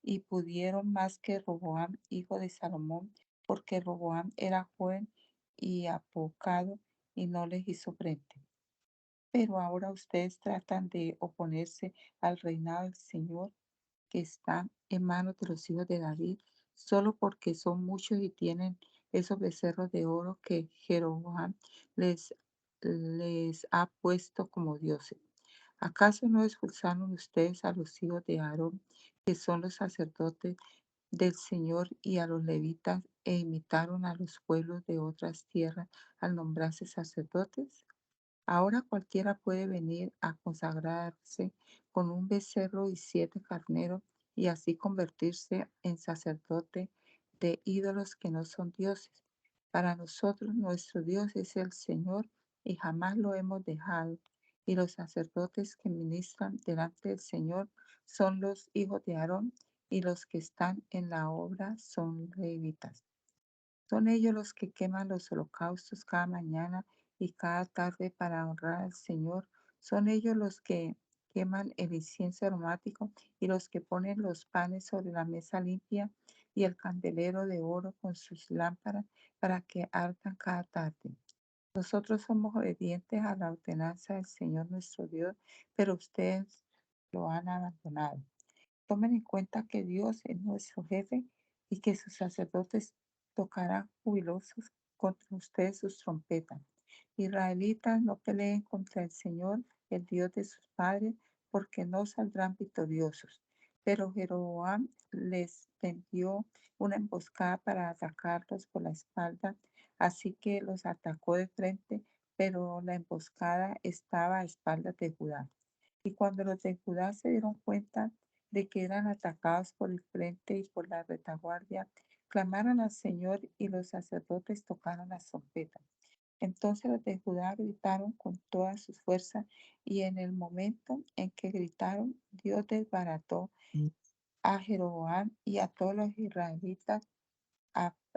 y pudieron más que Roboam, hijo de Salomón, porque Roboam era joven y apocado y no les hizo frente. Pero ahora ustedes tratan de oponerse al reinado del Señor, que está en manos de los hijos de David, solo porque son muchos y tienen esos becerros de oro que Jeroboam les ha puesto como dioses. ¿Acaso no expulsaron ustedes a los hijos de Aarón, que son los sacerdotes del Señor, y a los levitas, e imitaron a los pueblos de otras tierras al nombrarse sacerdotes? Ahora cualquiera puede venir a consagrarse con un becerro y 7 carneros y así convertirse en sacerdote de ídolos que no son dioses. Para nosotros nuestro Dios es el Señor y jamás lo hemos dejado. Y los sacerdotes que ministran delante del Señor son los hijos de Aarón, y los que están en la obra son levitas. Son ellos los que queman los holocaustos cada mañana y cada tarde para honrar al Señor. Son ellos los que queman el incienso aromático y los que ponen los panes sobre la mesa limpia y el candelero de oro con sus lámparas para que ardan cada tarde. Nosotros somos obedientes a la ordenanza del Señor nuestro Dios, pero ustedes lo han abandonado. Tomen en cuenta que Dios es nuestro jefe y que sus sacerdotes tocarán jubilosos contra ustedes sus trompetas. Israelitas, no peleen contra el Señor, el Dios de sus padres, porque no saldrán victoriosos. Pero Jeroboam les tendió una emboscada para atacarlos por la espalda, así que los atacó de frente, pero la emboscada estaba a espaldas de Judá. Y cuando los de Judá se dieron cuenta de que eran atacados por el frente y por la retaguardia, clamaron al Señor y los sacerdotes tocaron las trompetas. Entonces los de Judá gritaron con todas sus fuerzas, y en el momento en que gritaron, Dios desbarató a Jeroboam y a todos los israelitas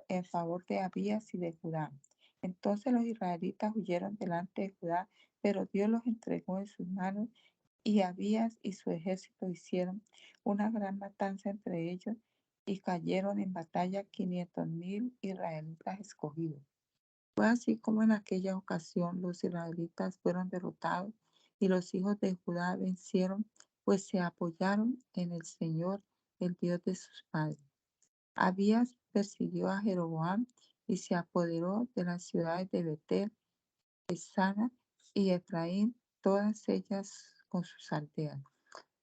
en favor de Abías y de Judá. Entonces los israelitas huyeron delante de Judá, pero Dios los entregó en sus manos, y Abías y su ejército hicieron una gran matanza entre ellos, y cayeron en batalla 500,000 israelitas escogidos. Fue así como en aquella ocasión los israelitas fueron derrotados y los hijos de Judá vencieron, pues se apoyaron en el Señor el Dios de sus padres. Abías persiguió a Jeroboam y se apoderó de las ciudades de Betel, Esana y Efraín, todas ellas con sus aldeas.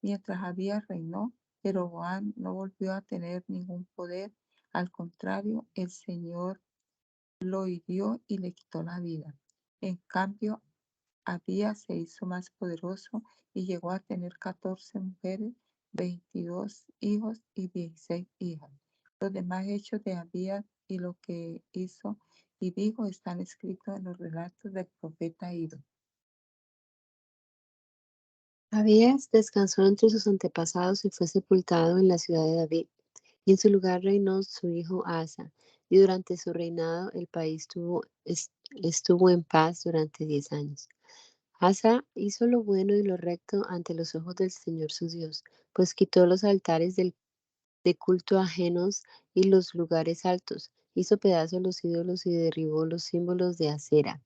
Mientras Abías reinó, Jeroboam no volvió a tener ningún poder. Al contrario, el Señor lo hirió y le quitó la vida. En cambio, Abías se hizo más poderoso y llegó a tener 14 mujeres, 22 hijos y 16 hijas. Los demás hechos de Abías y lo que hizo y dijo están escritos en los relatos del profeta Ido. Abías descansó entre sus antepasados y fue sepultado en la ciudad de David. Y en su lugar reinó su hijo Asa. Y durante su reinado el país estuvo en paz durante 10 años. Asa hizo lo bueno y lo recto ante los ojos del Señor su Dios, pues quitó los altares de culto ajenos y los lugares altos, hizo pedazos los ídolos y derribó los símbolos de acera,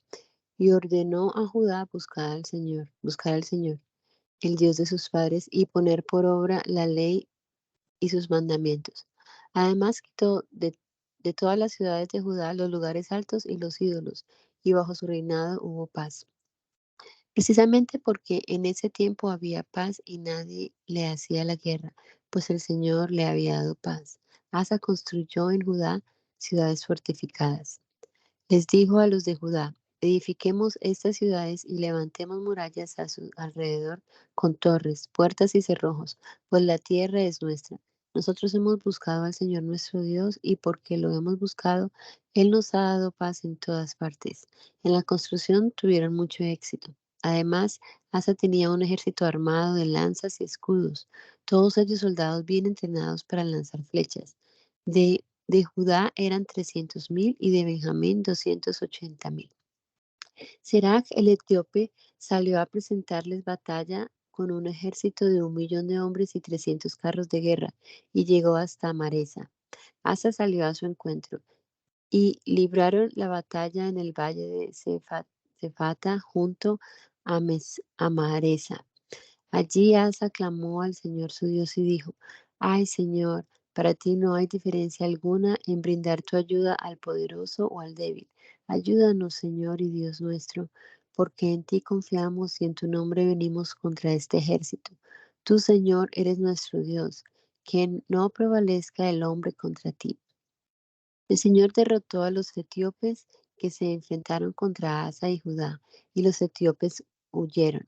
y ordenó a Judá buscar al Señor, el Dios de sus padres, y poner por obra la ley y sus mandamientos. Además quitó de todas las ciudades de Judá los lugares altos y los ídolos, y bajo su reinado hubo paz. Precisamente porque en ese tiempo había paz y nadie le hacía la guerra, pues el Señor le había dado paz. Asa construyó en Judá ciudades fortificadas. Les dijo a los de Judá: edifiquemos estas ciudades y levantemos murallas a su alrededor con torres, puertas y cerrojos, pues la tierra es nuestra. Nosotros hemos buscado al Señor nuestro Dios y porque lo hemos buscado, Él nos ha dado paz en todas partes. En la construcción tuvieron mucho éxito. Además, Asa tenía un ejército armado de lanzas y escudos, todos ellos soldados bien entrenados para lanzar flechas. De Judá eran 300,000 y de Benjamín 280,000. Serac el etíope salió a presentarles batalla con un ejército de 1,000,000 de hombres y 300 carros de guerra, y llegó hasta Maresa. Asa salió a su encuentro, y libraron la batalla en el valle de Cefata junto a Maresa. Allí Asa clamó al Señor su Dios y dijo: ay Señor, para ti no hay diferencia alguna en brindar tu ayuda al poderoso o al débil. Ayúdanos, Señor y Dios nuestro, porque en ti confiamos y en tu nombre venimos contra este ejército. Tú, Señor, eres nuestro Dios, que no prevalezca el hombre contra ti. El Señor derrotó a los etíopes que se enfrentaron contra Asa y Judá, y los etíopes huyeron.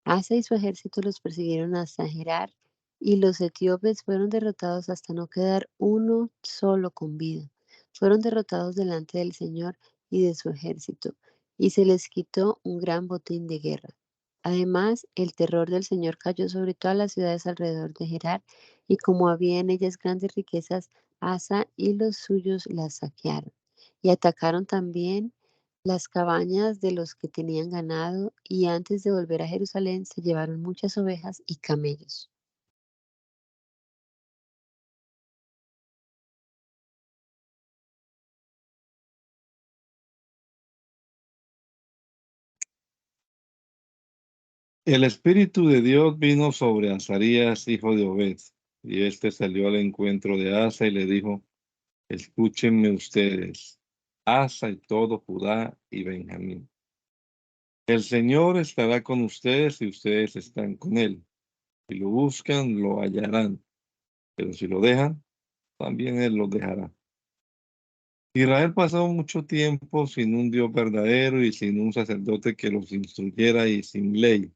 Asa y su ejército los persiguieron hasta Gerar, y los etíopes fueron derrotados hasta no quedar uno solo con vida. Fueron derrotados delante del Señor y de su ejército, y se les quitó un gran botín de guerra. Además, el terror del Señor cayó sobre todas las ciudades alrededor de Gerar, y como había en ellas grandes riquezas, Asa y los suyos las saquearon, y atacaron también las cabañas de los que tenían ganado, y antes de volver a Jerusalén se llevaron muchas ovejas y camellos. El Espíritu de Dios vino sobre Azarías, hijo de Obed, y éste salió al encuentro de Asa y le dijo: escúchenme ustedes, Asa y todo Judá y Benjamín. El Señor estará con ustedes si ustedes están con él. Si lo buscan, lo hallarán, pero si lo dejan, también él los dejará. Israel pasó mucho tiempo sin un Dios verdadero y sin un sacerdote que los instruyera y sin ley.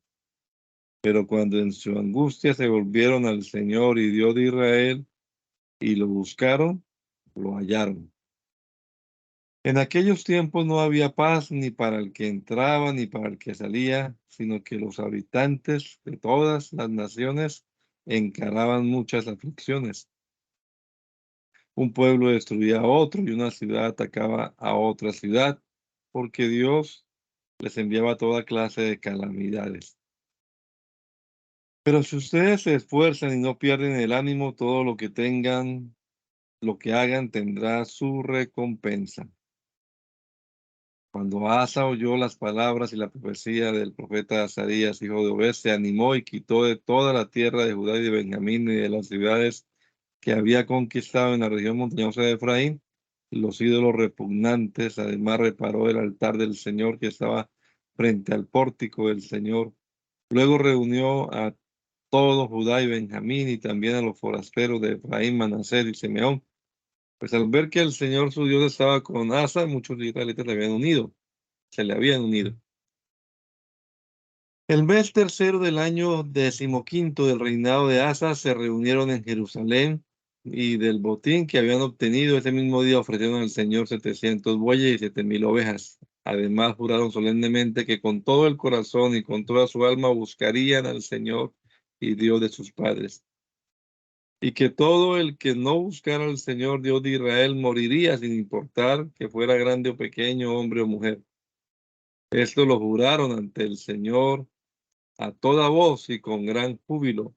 Pero cuando en su angustia se volvieron al Señor y Dios de Israel y lo buscaron, lo hallaron. En aquellos tiempos no había paz ni para el que entraba ni para el que salía, sino que los habitantes de todas las naciones encaraban muchas aflicciones. Un pueblo destruía a otro y una ciudad atacaba a otra ciudad, porque Dios les enviaba toda clase de calamidades. Pero si ustedes se esfuerzan y no pierden el ánimo, todo lo que tengan, lo que hagan, tendrá su recompensa. Cuando Asa oyó las palabras y la profecía del profeta Azarías, hijo de Obed, se animó y quitó de toda la tierra de Judá y de Benjamín y de las ciudades que había conquistado en la región montañosa de Efraín, los ídolos repugnantes. Además, reparó el altar del Señor que estaba frente al pórtico del Señor. Luego reunió a todo Judá y Benjamín y también a los forasteros de Efraín, Manasés y Simeón. Pues al ver que el Señor su Dios estaba con Asa, muchos israelitas se le habían unido. El mes tercero del año 15º del reinado de Asa se reunieron en Jerusalén, y del botín que habían obtenido ese mismo día ofrecieron al Señor 700 bueyes y 7,000 ovejas. Además juraron solemnemente que con todo el corazón y con toda su alma buscarían al Señor y Dios de sus padres, y que todo el que no buscara al Señor Dios de Israel moriría, sin importar que fuera grande o pequeño, hombre o mujer. Esto lo juraron ante el Señor a toda voz y con gran júbilo,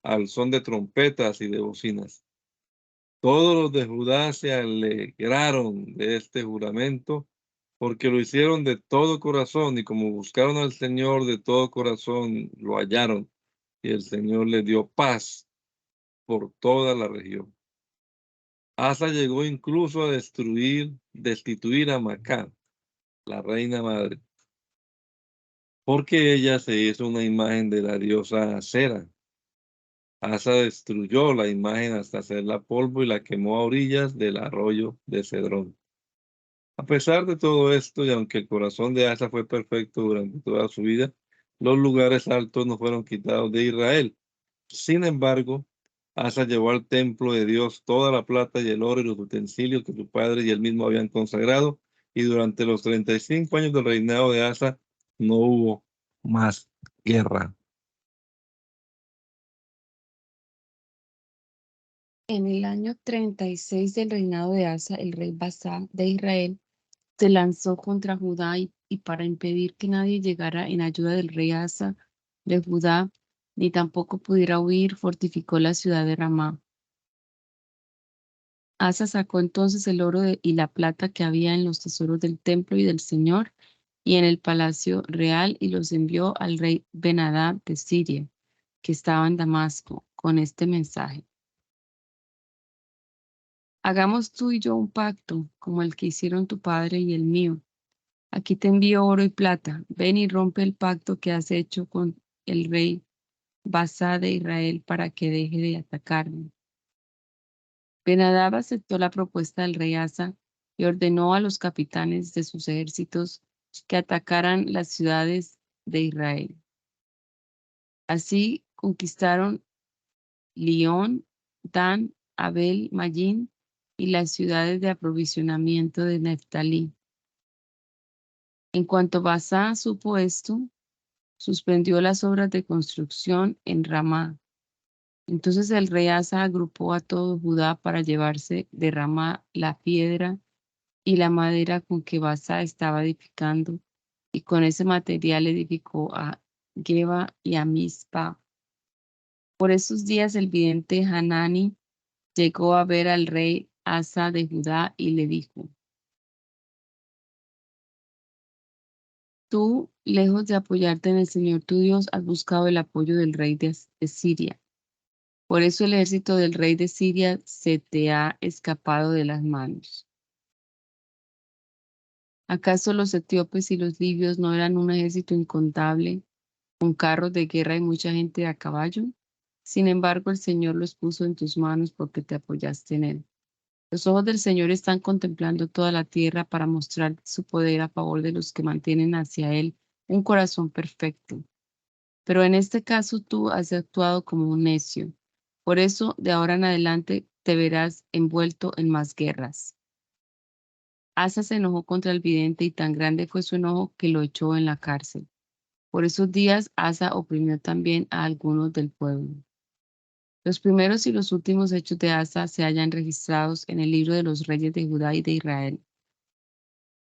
al son de trompetas y de bocinas. Todos los de Judá se alegraron de este juramento, porque lo hicieron de todo corazón, y como buscaron al Señor de todo corazón, lo hallaron, y el Señor les dio paz por toda la región. Asa llegó incluso a destituir a Macá, la reina madre, porque ella se hizo una imagen de la diosa Acera. Asa destruyó la imagen hasta hacerla polvo y la quemó a orillas del arroyo de Cedrón. A pesar de todo esto, y aunque el corazón de Asa fue perfecto durante toda su vida, los lugares altos no fueron quitados de Israel. Sin embargo, Asa llevó al templo de Dios toda la plata y el oro y los utensilios que su padre y él mismo habían consagrado, y durante los 35 años del reinado de Asa no hubo más guerra. En el año 36 del reinado de Asa, el rey Basá de Israel se lanzó contra Judá y para impedir que nadie llegara en ayuda del rey Asa de Judá, ni tampoco pudiera huir, fortificó la ciudad de Ramá. Asa sacó entonces el oro y la plata que había en los tesoros del templo y del Señor y en el palacio real, y los envió al rey Ben-Hadad de Siria, que estaba en Damasco, con este mensaje: hagamos tú y yo un pacto, como el que hicieron tu padre y el mío. Aquí te envío oro y plata. Ven y rompe el pacto que has hecho con el rey Basá de Israel para que deje de atacarme. Ben-Hadad aceptó la propuesta del rey Asa y ordenó a los capitanes de sus ejércitos que atacaran las ciudades de Israel. Así conquistaron Lión, Dan, Abel, Mayín y las ciudades de aprovisionamiento de Neftalí. En cuanto Basá supo esto, suspendió las obras de construcción en Ramá. Entonces el rey Asa agrupó a todo Judá para llevarse de Ramá la piedra y la madera con que Basá estaba edificando, y con ese material edificó a Geba y a Mizpa. Por esos días el vidente Hanani llegó a ver al rey Asa de Judá y le dijo: tú, lejos de apoyarte en el Señor tu Dios, has buscado el apoyo del rey de Siria. Por eso el ejército del rey de Siria se te ha escapado de las manos. ¿Acaso los etíopes y los libios no eran un ejército incontable, con carros de guerra y mucha gente a caballo? Sin embargo, el Señor los puso en tus manos porque te apoyaste en él. Los ojos del Señor están contemplando toda la tierra para mostrar su poder a favor de los que mantienen hacia él un corazón perfecto. Pero en este caso tú has actuado como un necio. Por eso, de ahora en adelante, te verás envuelto en más guerras. Asa se enojó contra el vidente, y tan grande fue su enojo que lo echó en la cárcel. Por esos días, Asa oprimió también a algunos del pueblo. Los primeros y los últimos hechos de Asa se hallan registrados en el libro de los reyes de Judá y de Israel.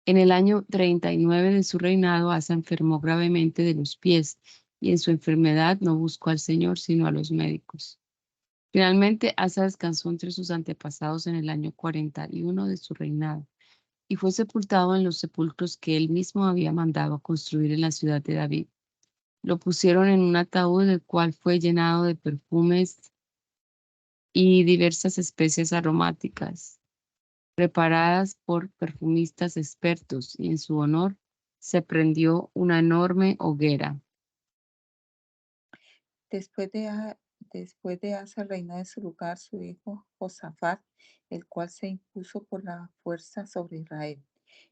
En el año 39 de su reinado, Asa enfermó gravemente de los pies, y en su enfermedad no buscó al Señor sino a los médicos. Finalmente, Asa descansó entre sus antepasados en el año 41 de su reinado, y fue sepultado en los sepulcros que él mismo había mandado construir en la ciudad de David. Lo pusieron en un ataúd, el cual fue llenado de perfumes y diversas especies aromáticas, preparadas por perfumistas expertos, y en su honor se prendió una enorme hoguera. Después de Asa reinó en su lugar su hijo Josafat, el cual se impuso por la fuerza sobre Israel.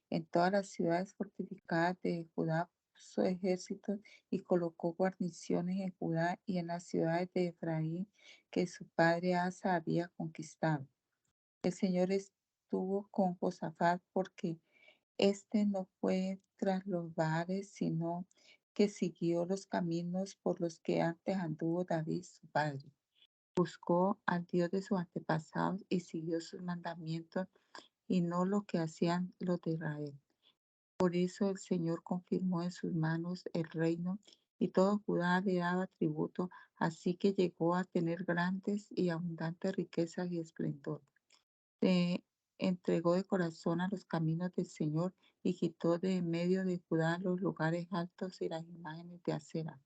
En todas las ciudades fortificadas de Judá puso ejércitos y colocó guarniciones en Judá y en las ciudades de Efraín que su padre Asa había conquistado. El Señor estuvo con Josafat porque éste no fue tras los Baales, sino que siguió los caminos por los que antes anduvo David su padre. Buscó al Dios de sus antepasados y siguió sus mandamientos y no lo que hacían los de Israel. Por eso el Señor confirmó en sus manos el reino y todo Judá le daba tributo, así que llegó a tener grandes y abundantes riquezas y esplendor. Se entregó de corazón a los caminos del Señor y quitó de en medio de Judá los lugares altos y las imágenes de acera.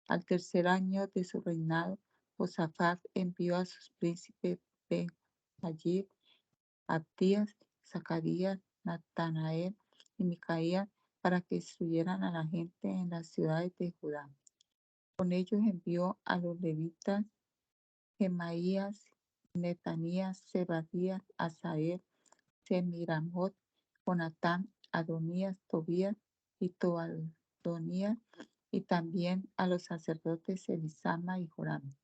Al tercer año de su reinado, Josafat envió a sus príncipes Ben-Hayib, Abdías, Zacarías, Natanael y Micaías para que instruyeran a la gente en las ciudades de Judá. Con ellos envió a los levitas Gemaías, Netanías, Zebadías, Asael, Semiramot, Jonatán, Adonías, Tobías y Toadonías, y también a los sacerdotes Elisama y Joram.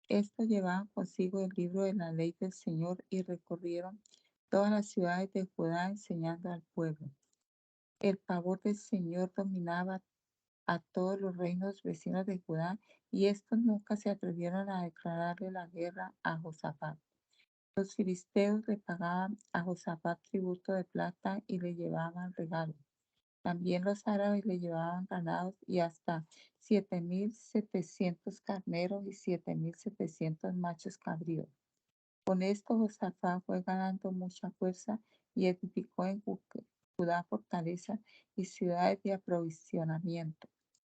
Estos llevaban consigo el libro de la ley del Señor y recorrieron todas las ciudades de Judá enseñando al pueblo. El pavor del Señor dominaba a todos los reinos vecinos de Judá y estos nunca se atrevieron a declararle la guerra a Josafat. Los filisteos le pagaban a Josafat tributo de plata y le llevaban regalos. También los árabes le llevaban ganados y hasta 7,700 carneros y 7,700 machos cabríos. Con esto Josafat fue ganando mucha fuerza y edificó en Judá fortalezas y ciudades de aprovisionamiento.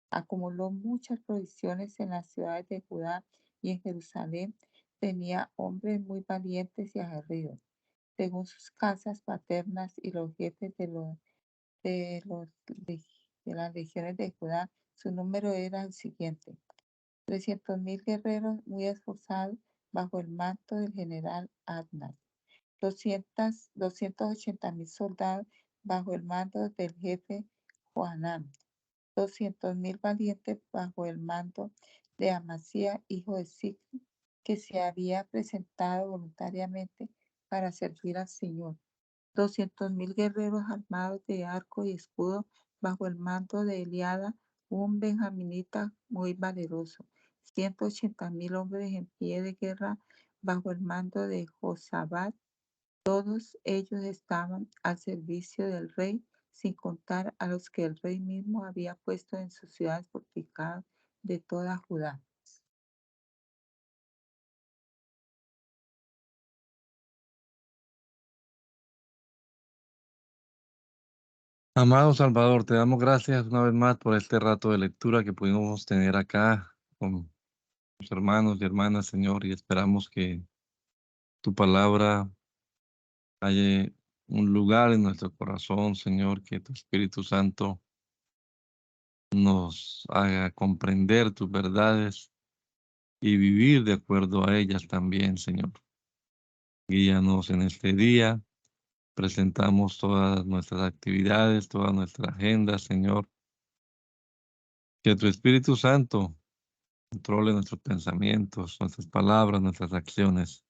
Acumuló muchas provisiones en las ciudades de Judá y en Jerusalén tenía hombres muy valientes y aguerridos. Según sus casas paternas y los jefes de las legiones de Judá, su número era el siguiente: 300,000 guerreros muy esforzados bajo el manto del general Adnan, 280,000 soldados bajo el mando del jefe Joanán, 200,000 valientes bajo el mando de Amasía, hijo de Zicri, que se había presentado voluntariamente para servir al Señor. 200,000 guerreros armados de arco y escudo bajo el mando de Eliada, un benjaminita muy valeroso. 180,000 hombres en pie de guerra bajo el mando de Josabad. Todos ellos estaban al servicio del rey, sin contar a los que el rey mismo había puesto en sus ciudades fortificadas de toda Judá. Amado Salvador, te damos gracias una vez más por este rato de lectura que pudimos tener acá con los hermanos y hermanas, Señor, y esperamos que tu palabra haya un lugar en nuestro corazón, Señor, que tu Espíritu Santo nos haga comprender tus verdades y vivir de acuerdo a ellas también, Señor. Guíanos en este día. Presentamos todas nuestras actividades, toda nuestra agenda, Señor. Que tu Espíritu Santo controle nuestros pensamientos, nuestras palabras, nuestras acciones.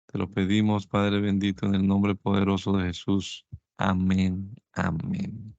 Te lo pedimos, Padre bendito, en el nombre poderoso de Jesús. Amén. Amén.